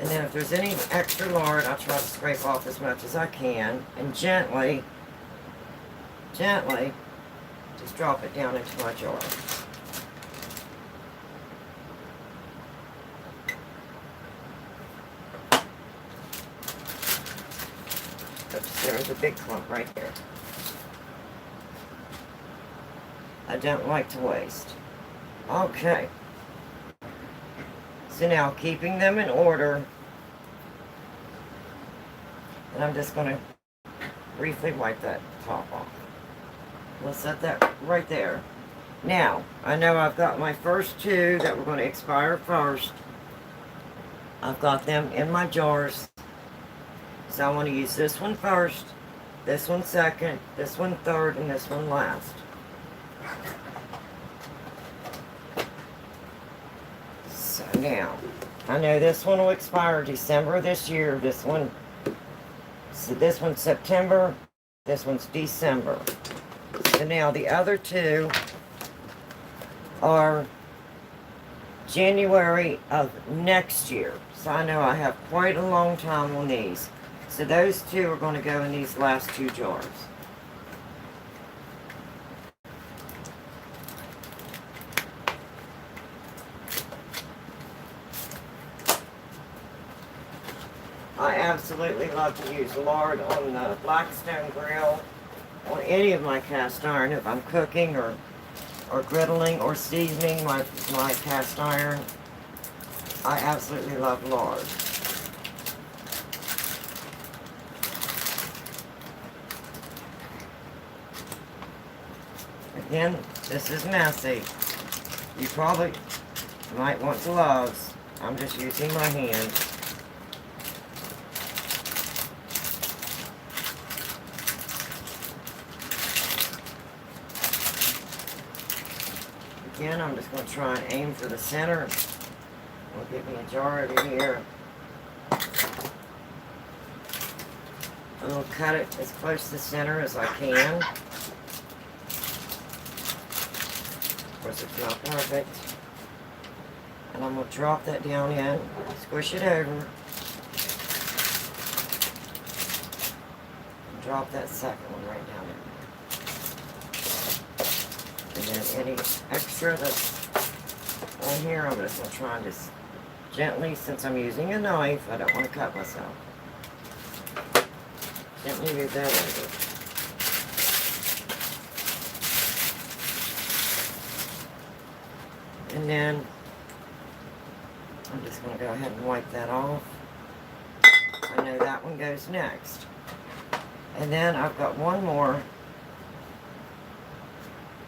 And then if there's any extra lard, I'll try to scrape off as much as I can. And gently, just drop it down into my jar. Oops, there's a big clump right there. I don't like to waste. Okay. So now, keeping them in order, and I'm just going to briefly wipe that top off. We'll set that right there. Now, I know I've got my first two that were going to expire first. I've got them in my jars. So I want to use this one first, this one second, this one third, and this one last. So now, I know this one will expire December this year. This one's September. This one's December. So now the other two are January of next year. So I know I have quite a long time on these. So those two are going to go in these last two jars. I absolutely love to use lard on the Blackstone grill, on any of my cast iron if I'm cooking or griddling or seasoning my cast iron. I absolutely love lard. Again, this is messy. You probably might want gloves. I'm just using my hand. Again, I'm just going to try and aim for the center. We'll give me a jar over here. I'm going to cut it as close to the center as I can. Of course, it's not perfect. And I'm going to drop that down in, squish it over, and drop that second one right down in. And then any extra that's on here, I'm just going to try and just gently, since I'm using a knife, I don't want to cut myself. Gently move that over. And then I'm just going to go ahead and wipe that off. I know that one goes next. And then I've got one more.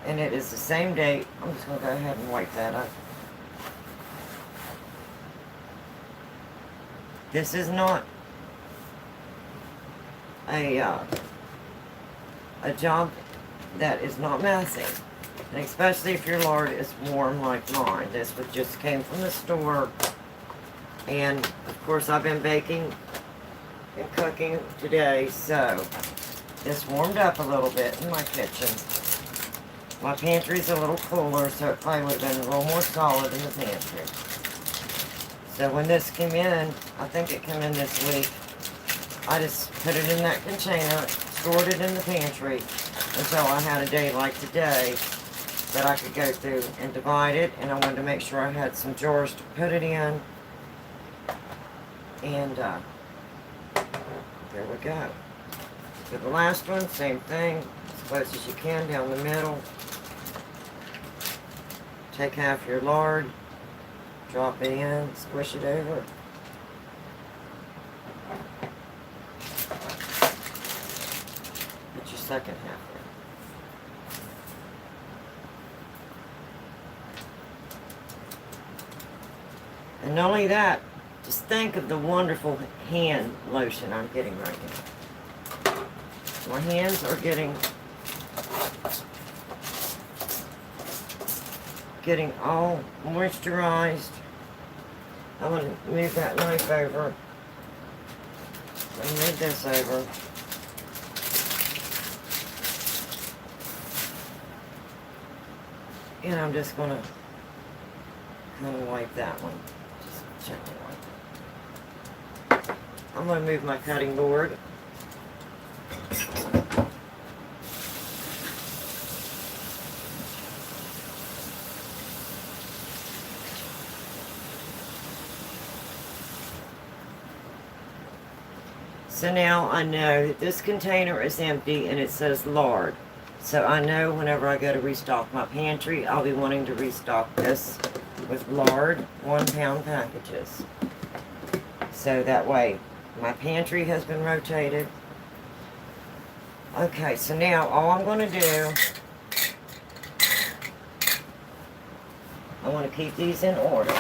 And it is the same date. I'm just going to go ahead and wipe that up. This is not a job that is not messy. And especially if your lard is warm like mine. This just came from the store. And of course I've been baking and cooking today, so this warmed up a little bit in my kitchen. My pantry's a little cooler, so it probably would have been a little more solid in the pantry. So when this came in, I think it came in this week, I just put it in that container, stored it in the pantry until I had a day like today that I could go through and divide it, and I wanted to make sure I had some jars to put it in. And there we go. For the last one, same thing, as close as you can down the middle. Take half your lard, drop it in, squish it over. Put your second half in. And not only that, just think of the wonderful hand lotion I'm getting right now. My hands are getting all moisturized. I'm going to move that knife over. I'm going to move this over. And I'm just going to kind of wipe that one. Just gently wipe it. I'm going to move my cutting board. So now I know that this container is empty and it says lard. So I know whenever I go to restock my pantry, I'll be wanting to restock this with lard 1 pound packages. So that way my pantry has been rotated. Okay, so now all I'm going to do, I want to keep these in order,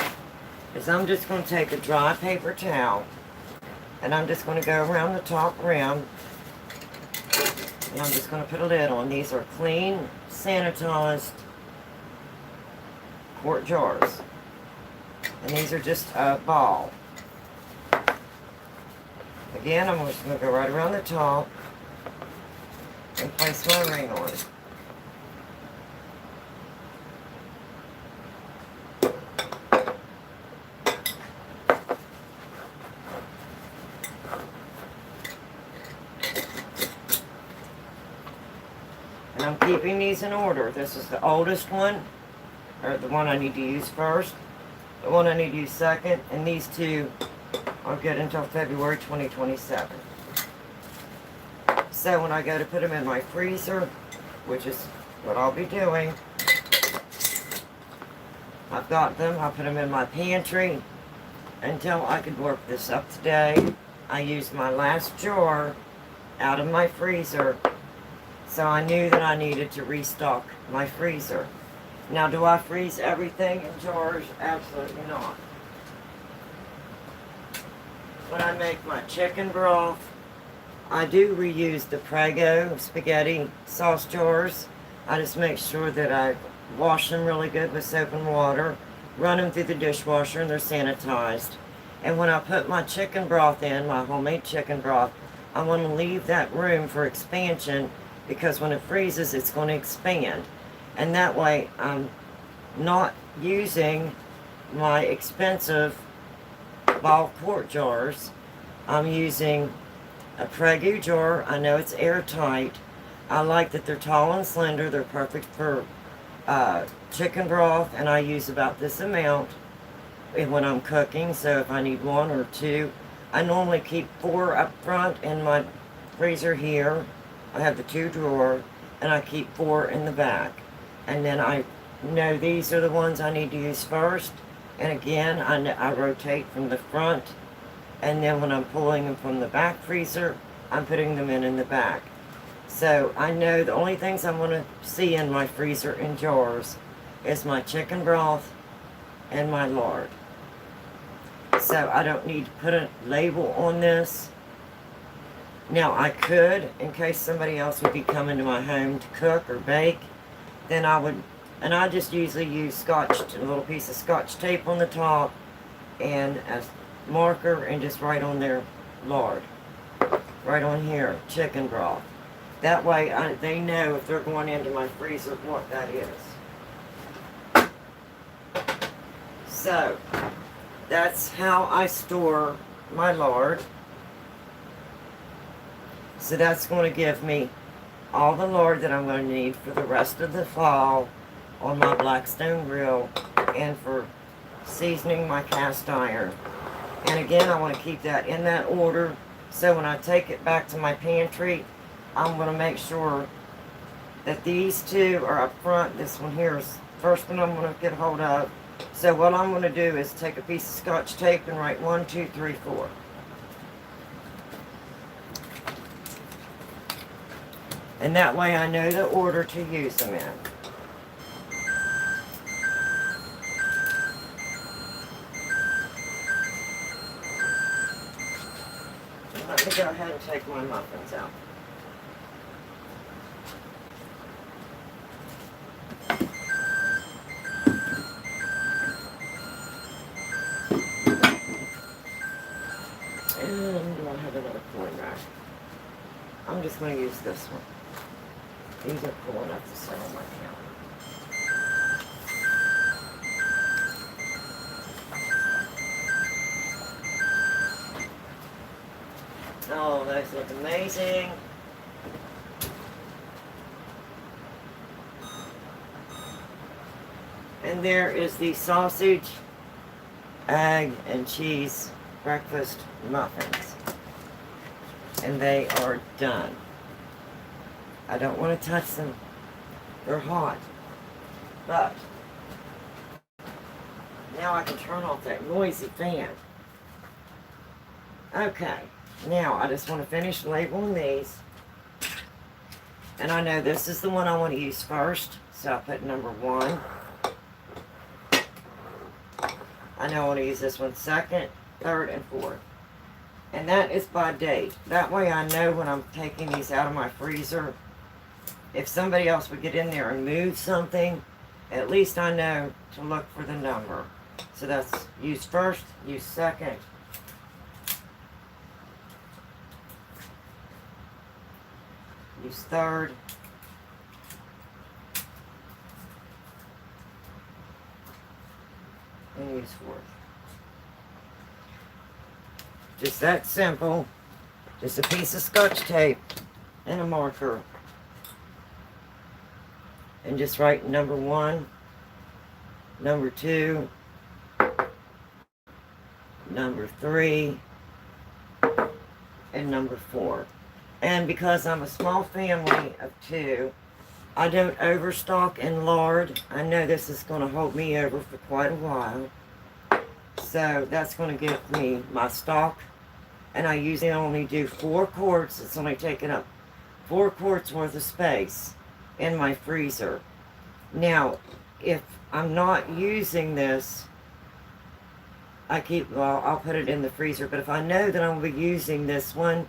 is I'm just going to take a dry paper towel and I'm just going to go around the top rim. And I'm just going to put a lid on. These are clean, sanitized quart jars. And these are just a ball. Again, I'm just going to go right around the top and place my ring on. And I'm keeping these in order. This is the oldest one, or the one I need to use first, the one I need to use second, and these two are good until February 2027. So when I go to put them in my freezer, which is what I'll be doing, I've got them, I put them in my pantry until I could work this up today. I used my last jar out of my freezer, so I knew that I needed to restock my freezer. Now, do I freeze everything in jars? Absolutely not. When I make my chicken broth, I do reuse the Prego spaghetti sauce jars. I just make sure that I wash them really good with soap and water, run them through the dishwasher, and they're sanitized. And when I put my chicken broth in, my homemade chicken broth, I want to leave that room for expansion, because when it freezes, it's going to expand. And that way, I'm not using my expensive ball quart jars. I'm using a Prego jar. I know it's airtight. I like that they're tall and slender. They're perfect for chicken broth, and I use about this amount when I'm cooking. So if I need 1 or 2, I normally keep 4 up front in my freezer here. I have the 2 drawer, and I keep 4 in the back. And then I know these are the ones I need to use first. And again, I rotate from the front, and then when I'm pulling them from the back freezer, I'm putting them in the back. So I know the only things I'm going to see in my freezer in jars is my chicken broth and my lard. So I don't need to put a label on this. Now I could, in case somebody else would be coming to my home to cook or bake, then I would, and I just usually use a little piece of Scotch tape on the top and a marker, and just write on there lard. Right on here, chicken broth. That way they know if they're going into my freezer what that is. So that's how I store my lard. So that's going to give me all the lard that I'm going to need for the rest of the fall on my Blackstone grill, and for seasoning my cast iron. And again, I want to keep that in that order, so when I take it back to my pantry, I'm going to make sure that these 2 are up front. This one here is the first one I'm going to get hold of. So what I'm going to do is take a piece of Scotch tape and write 1, 2, 3, 4. And that way I know the order to use them in. Let me go ahead and take my muffins out. And do I have another coin rack? I'm just going to use this one. These are cool enough to sit on my counter. Oh, those look amazing. And there is the sausage, egg, and cheese breakfast muffins. And they are done. I don't want to touch them. They're hot. But now I can turn off that noisy fan. Okay. Now, I just want to finish labeling these. And I know this is the one I want to use first, so I put number 1. I know I want to use this one second, third, and fourth. And that is by date. That way I know when I'm taking these out of my freezer, if somebody else would get in there and move something, at least I know to look for the number. So that's use first, use second, use third, and use fourth. Just that simple. Just a piece of Scotch tape and a marker. And just write number 1, number 2, number 3, and number 4. And because I'm a small family of 2, I don't overstock in lard. I know this is going to hold me over for quite a while. So that's going to give me my stock. And I usually only do 4 quarts. It's only taking up 4 quarts worth of space in my freezer. Now, if I'm not using this, I'll put it in the freezer. But if I know that I'm going to be using this one,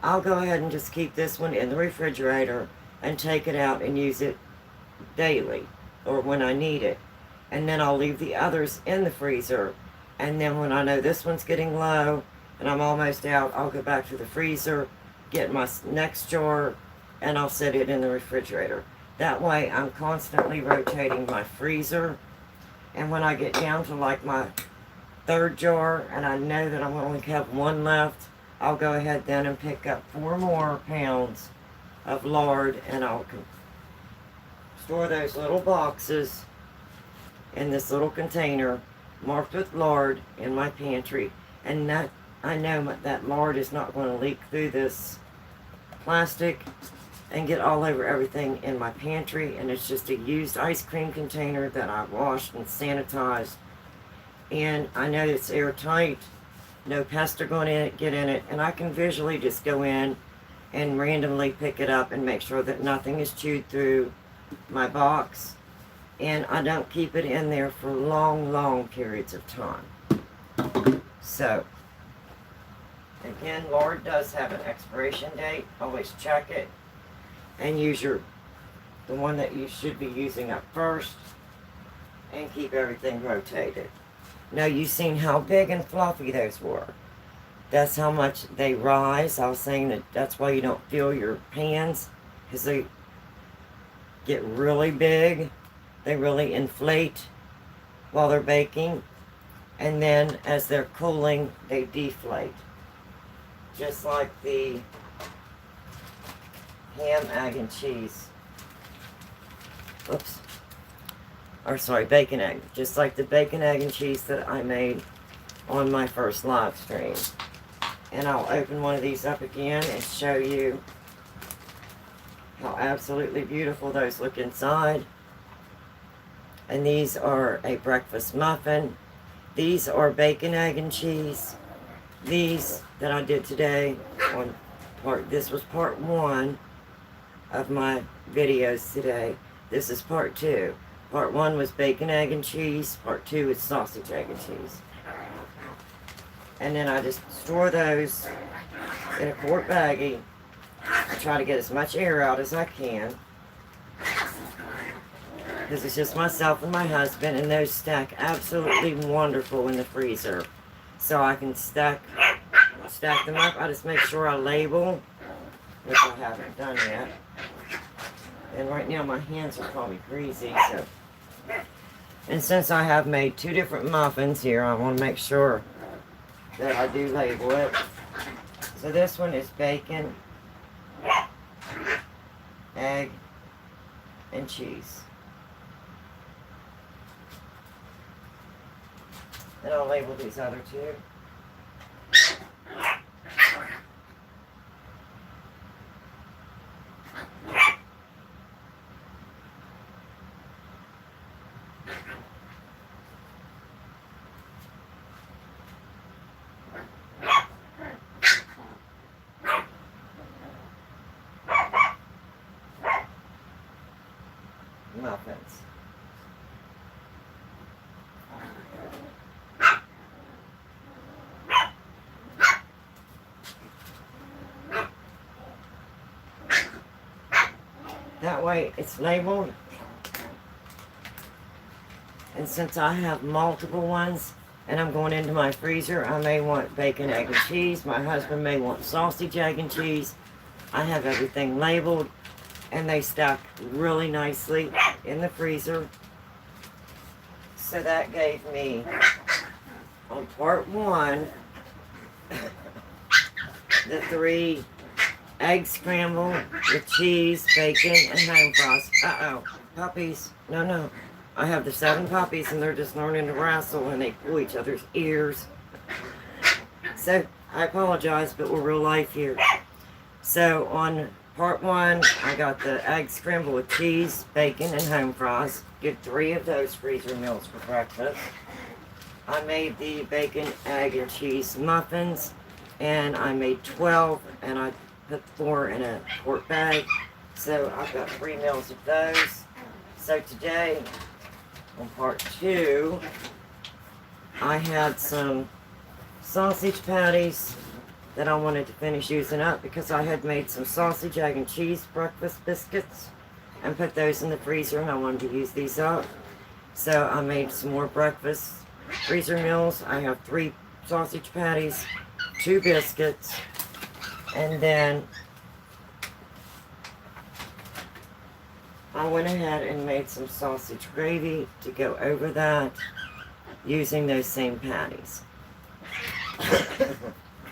I'll go ahead and just keep this one in the refrigerator and take it out and use it daily or when I need it. And then I'll leave the others in the freezer. And then when I know this one's getting low and I'm almost out, I'll go back to the freezer, get my next jar, and I'll set it in the refrigerator. That way I'm constantly rotating my freezer. And when I get down to like my 3rd jar and I know that I'm only have 1 left, I'll go ahead then and pick up 4 more pounds of lard, and I'll store those little boxes in this little container marked with lard in my pantry. And that I know that lard is not going to leak through this plastic and get all over everything in my pantry. And it's just a used ice cream container that I washed and sanitized, and I know it's airtight. No pests are going to get in it, and I can visually just go in and randomly pick it up and make sure that nothing is chewed through my box. And I don't keep it in there for long periods of time. So, again, lard does have an expiration date. Always check it and use the one that you should be using up first, and keep everything rotated. Now, you've seen how big and fluffy those were. That's how much they rise. I was saying that's why you don't feel your pans, because they get really big. They really inflate while they're baking. And then as they're cooling, they deflate. Just like the ham, egg, and cheese. Oops. Or sorry, bacon, egg. Just like the bacon, egg, and cheese that I made on my first live stream. And I'll open one of these up again and show you how absolutely beautiful those look inside. And these are a breakfast muffin. These are bacon, egg, and cheese. These that I did today on this was part 1 of my videos today. This is part 2. Part 1 was bacon, egg, and cheese. Part 2 is sausage, egg, and cheese. And then I just store those in a quart baggie. I try to get as much air out as I can, because it's just myself and my husband, and those stack absolutely wonderful in the freezer. So I can stack them up. I just make sure I label, which I haven't done yet. And right now my hands are probably greasy, so. And since I have made 2 different muffins here, I want to make sure that I do label it. So this one is bacon, egg, and cheese. And I'll label these other 2. Muffins. That way it's labeled. And since I have multiple ones and I'm going into my freezer, I may want bacon, egg, and cheese. My husband may want sausage, egg, and cheese. I have everything labeled, and they stack really nicely in the freezer. So that gave me, on part 1, the 3 egg scramble with cheese, bacon, and home fries. Uh-oh, puppies. No. I have the 7 puppies, and they're just learning to wrestle, and they pull each other's ears. So I apologize, but we're real life here. So on part one, I got the egg scramble with cheese, bacon, and home fries. Did 3 of those freezer meals for breakfast. I made the bacon, egg, and cheese muffins, and I made 12, and I put 4 in a quart bag. So I've got 3 meals of those. So today, on part 2, I had some sausage patties that I wanted to finish using up because I had made some sausage, egg, and cheese breakfast biscuits and put those in the freezer, and I wanted to use these up. So I made some more breakfast freezer meals. I have 3 sausage patties, 2 biscuits, and then I went ahead and made some sausage gravy to go over that using those same patties.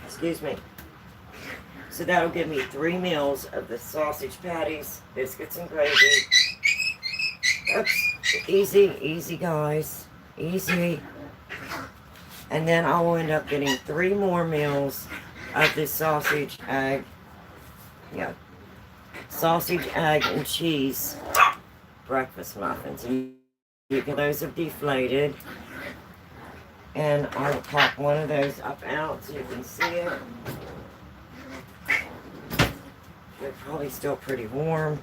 Excuse me. So that'll give me 3 meals of the sausage patties, biscuits, and gravy. Oops. Easy, easy, guys. Easy. And then I will end up getting 3 more meals of the sausage, egg, sausage, egg, and cheese breakfast muffins. And those have deflated. And I will pop one of those up out so you can see it. They're probably still pretty warm.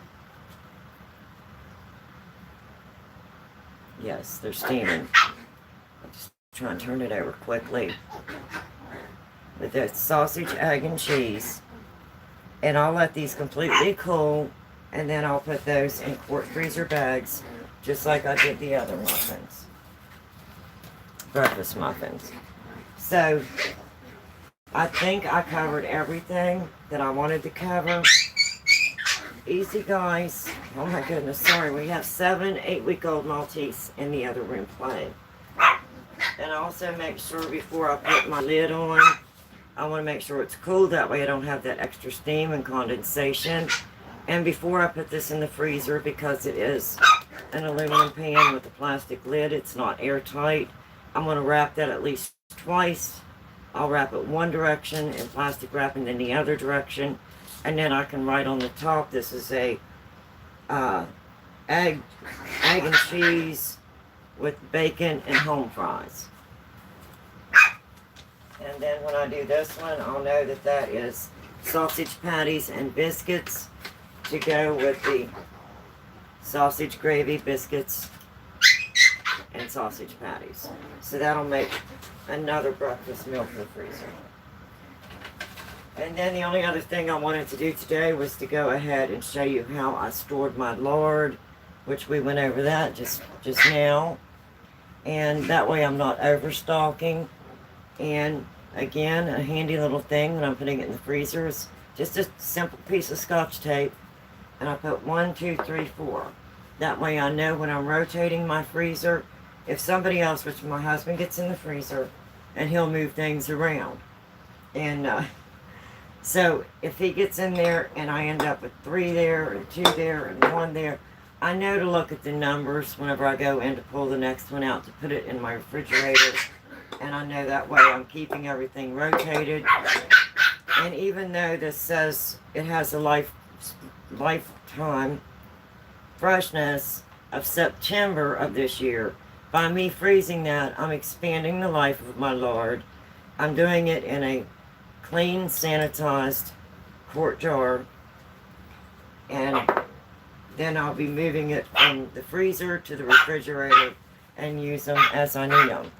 Yes, they're steaming. I'll just try and turn it over quickly. With the sausage, egg, and cheese. And I'll let these completely cool, and then I'll put those in quart freezer bags, just like I did the other muffins. Breakfast muffins. So, I think I covered everything that I wanted to cover. Easy, guys. Oh my goodness, sorry. We have 7 8-week-old Maltese in the other room playing. And I also make sure before I put my lid on, I want to make sure it's cool. That way I don't have that extra steam and condensation. And before I put this in the freezer, because it is an aluminum pan with a plastic lid, it's not airtight. I'm going to wrap that at least twice. I'll wrap it one direction in plastic wrap and then the other direction. And then I can write on the top, this is a egg and cheese with bacon and home fries. And then when I do this one, I'll know that that is sausage patties and biscuits to go with the sausage gravy, biscuits, and sausage patties. So that'll make another breakfast meal for the freezer. And then the only other thing I wanted to do today was to go ahead and show you how I stored my lard, which we went over that just now. And that way I'm not overstocking. And again, a handy little thing when I'm putting it in the freezer is just a simple piece of Scotch tape. And I put 1, 2, 3, 4. That way I know when I'm rotating my freezer, if somebody else, which my husband gets in the freezer, and he'll move things around. And so if he gets in there and I end up with 3 there, and 2 there, and 1 there, I know to look at the numbers whenever I go in to pull the next one out to put it in my refrigerator. And I know that way I'm keeping everything rotated. And even though this says it has a lifetime freshness of September of this year, by me freezing that, I'm expanding the life of my lard. I'm doing it in a clean, sanitized quart jar. And then I'll be moving it from the freezer to the refrigerator and use them as I need them.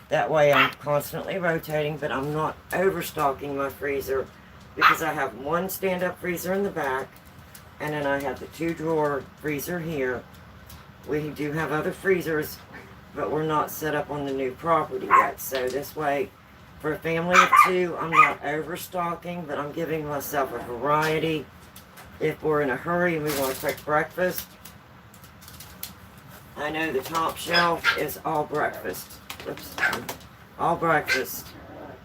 That way I'm constantly rotating, but I'm not overstocking my freezer because I have one stand-up freezer in the back, and then I have the 2-drawer freezer here. We do have other freezers, but we're not set up on the new property yet. So this way, for a family of 2, I'm not overstocking, but I'm giving myself a variety. If we're in a hurry and we want a quick breakfast, I know the top shelf is all breakfast. Oops, all breakfast.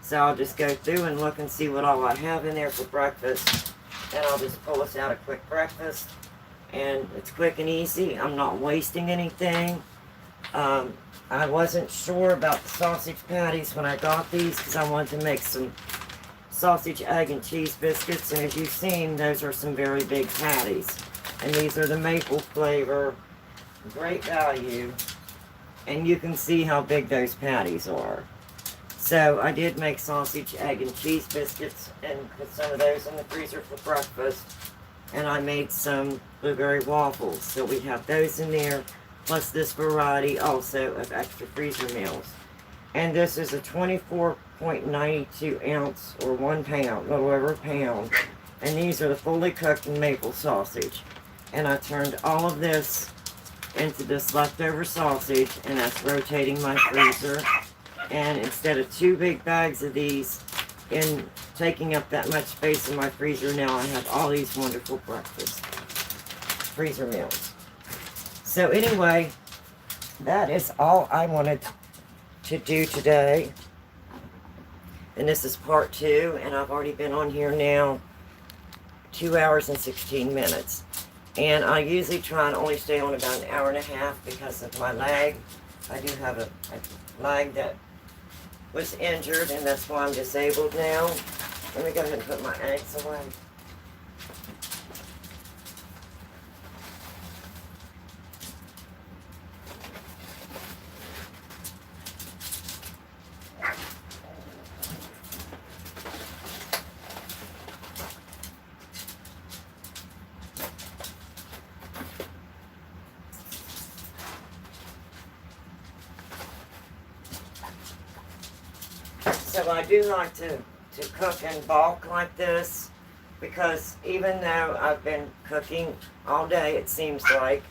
So I'll just go through and look and see what all I have in there for breakfast. And I'll just pull us out a quick breakfast. And it's quick and easy. I'm not wasting anything. I wasn't sure about the sausage patties when I got these because I wanted to make some sausage, egg, and cheese biscuits. And as you've seen, those are some very big patties. And these are the maple flavor, great value. And you can see how big those patties are. So I did make sausage, egg, and cheese biscuits and put some of those in the freezer for breakfast. And I made some blueberry waffles. So we have those in there, plus this variety also of extra freezer meals. And this is a 24.92 ounce or 1 pound, a little over a pound. And these are the fully cooked maple sausage. And I turned all of this into this leftover sausage, and that's rotating my freezer. And instead of 2 big bags of these in taking up that much space in my freezer, now I have all these wonderful breakfast freezer meals. So anyway, that is all I wanted to do today. And this is part 2, and I've already been on here now 2 hours and 16 minutes. And I usually try and only stay on about an hour and a half because of my leg. I do have a leg that was injured, and that's why I'm disabled now. Let me go ahead and put my eggs away. So I do like to cook in bulk like this, because even though I've been cooking all day, it seems like,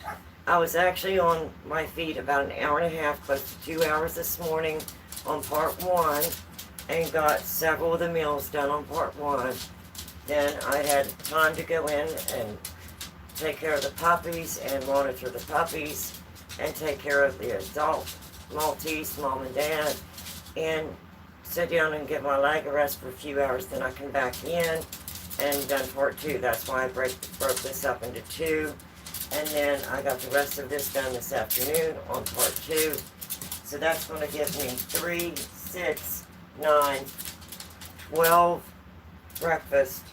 I was actually on my feet about an hour and a half, close to 2 hours this morning on part 1, and got several of the meals done on part 1. Then I had time to go in and take care of the puppies and monitor the puppies and take care of the adult Maltese, mom and dad, and sit down and get my leg a rest for a few hours. Then I come back in and done part 2. That's why I broke this up into 2. And then I got the rest of this done this afternoon on part 2. So that's going to give me 3, 6, 9, 12 breakfast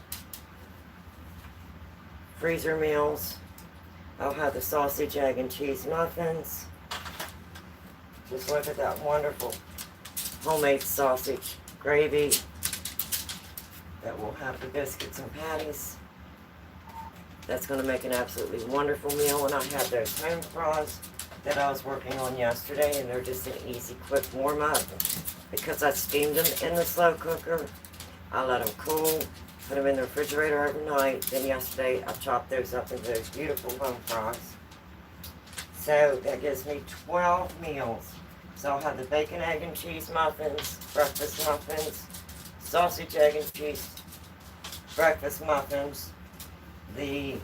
freezer meals. I'll have the sausage, egg, and cheese muffins. Just look at that wonderful homemade sausage gravy that will have the biscuits and patties. That's going to make an absolutely wonderful meal. And I have those home fries that I was working on yesterday, and they're just an easy, quick warm up because I steamed them in the slow cooker. I let them cool, put them in the refrigerator overnight. Then yesterday I chopped those up into those beautiful home fries. So that gives me 12 meals. So I'll have the bacon, egg, and cheese muffins, breakfast muffins, sausage, egg, and cheese breakfast muffins, the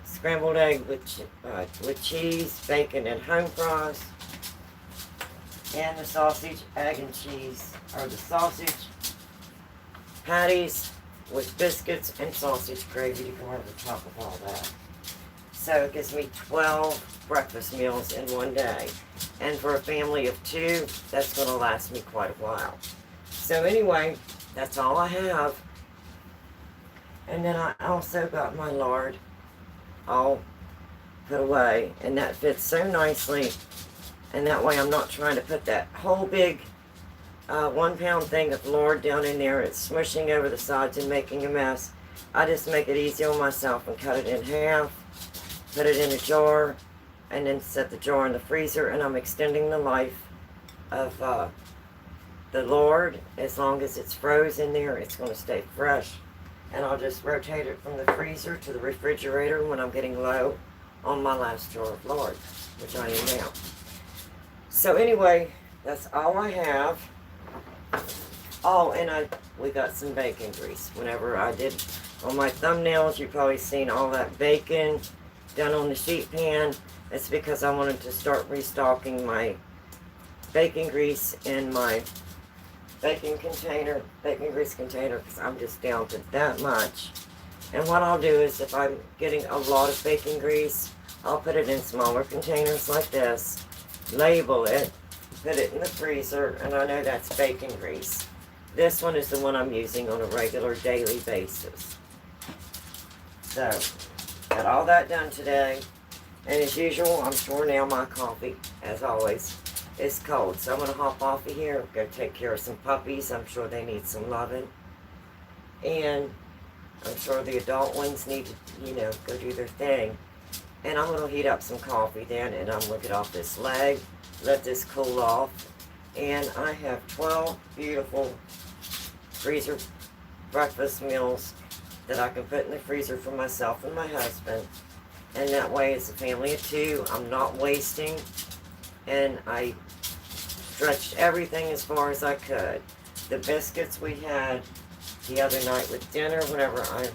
scrambled egg with cheese, bacon, and home fries, and the sausage, egg, and cheese, or the sausage patties with biscuits and sausage gravy to go over the top of all that. So it gives me 12 breakfast meals in one day. And for a family of 2, that's going to last me quite a while. So anyway, that's all I have. And then I also got my lard all put away. And that fits so nicely. And that way I'm not trying to put that whole big 1 pound thing of lard down in there. It's smushing over the sides and making a mess. I just make it easy on myself and cut it in half. Put it in a jar, and then set the jar in the freezer, and I'm extending the life of the lard. As long as it's frozen there, it's going to stay fresh. And I'll just rotate it from the freezer to the refrigerator when I'm getting low on my last jar of lard, which I am now. So anyway, that's all I have. Oh, and we got some bacon grease. Whenever I did on my thumbnails, you've probably seen all that bacon done on the sheet pan. It's because I wanted to start restocking my bacon grease in my bacon grease container, because I'm just down to that much. And what I'll do is, if I'm getting a lot of bacon grease, I'll put it in smaller containers like this, label it, put it in the freezer, and I know that's bacon grease. This one is the one I'm using on a regular daily basis. So, got all that done today. And as usual, I'm sure now my coffee, as always, is cold. So I'm going to hop off of here, go take care of some puppies. I'm sure they need some loving. And I'm sure the adult ones need to, go do their thing. And I'm going to heat up some coffee then, and I'm going to get off this leg, let this cool off. And I have 12 beautiful freezer breakfast meals that I can put in the freezer for myself and my husband. And that way, as a family of 2, I'm not wasting. And I stretched everything as far as I could. The biscuits we had the other night with dinner, whenever I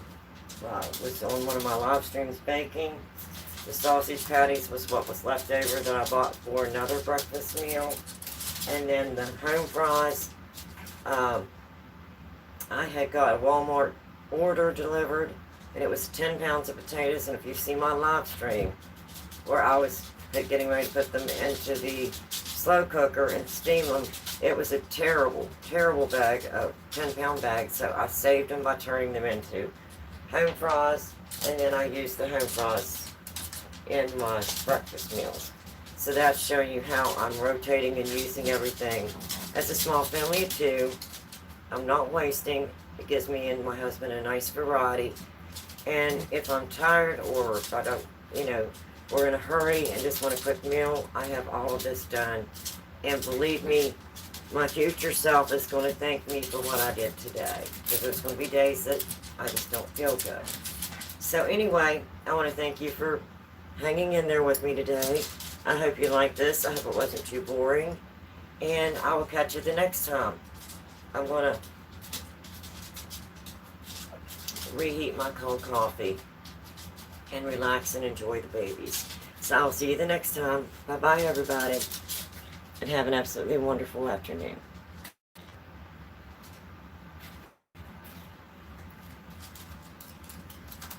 was on one of my live streams baking. The sausage patties was what was left over that I bought for another breakfast meal. And then the home fries, I had got a Walmart order delivered, and it was 10 pounds of potatoes. And if you see my live stream where I was getting ready to put them into the slow cooker and steam them, it was a terrible, terrible bag, a 10-pound bag. So I saved them by turning them into home fries, and then I used the home fries in my breakfast meals. So that's showing you how I'm rotating and using everything. As a small family of 2, I'm not wasting. It gives me and my husband a nice variety. And if I'm tired, or if I don't, we're in a hurry and just want a quick meal, I have all of this done. And believe me, my future self is going to thank me for what I did today. Because there's going to be days that I just don't feel good. So anyway, I want to thank you for hanging in there with me today. I hope you liked this. I hope it wasn't too boring. And I will catch you the next time. I'm going to reheat my cold coffee and relax and enjoy the babies. So I'll see you the next time. Bye-bye, everybody. And have an absolutely wonderful afternoon.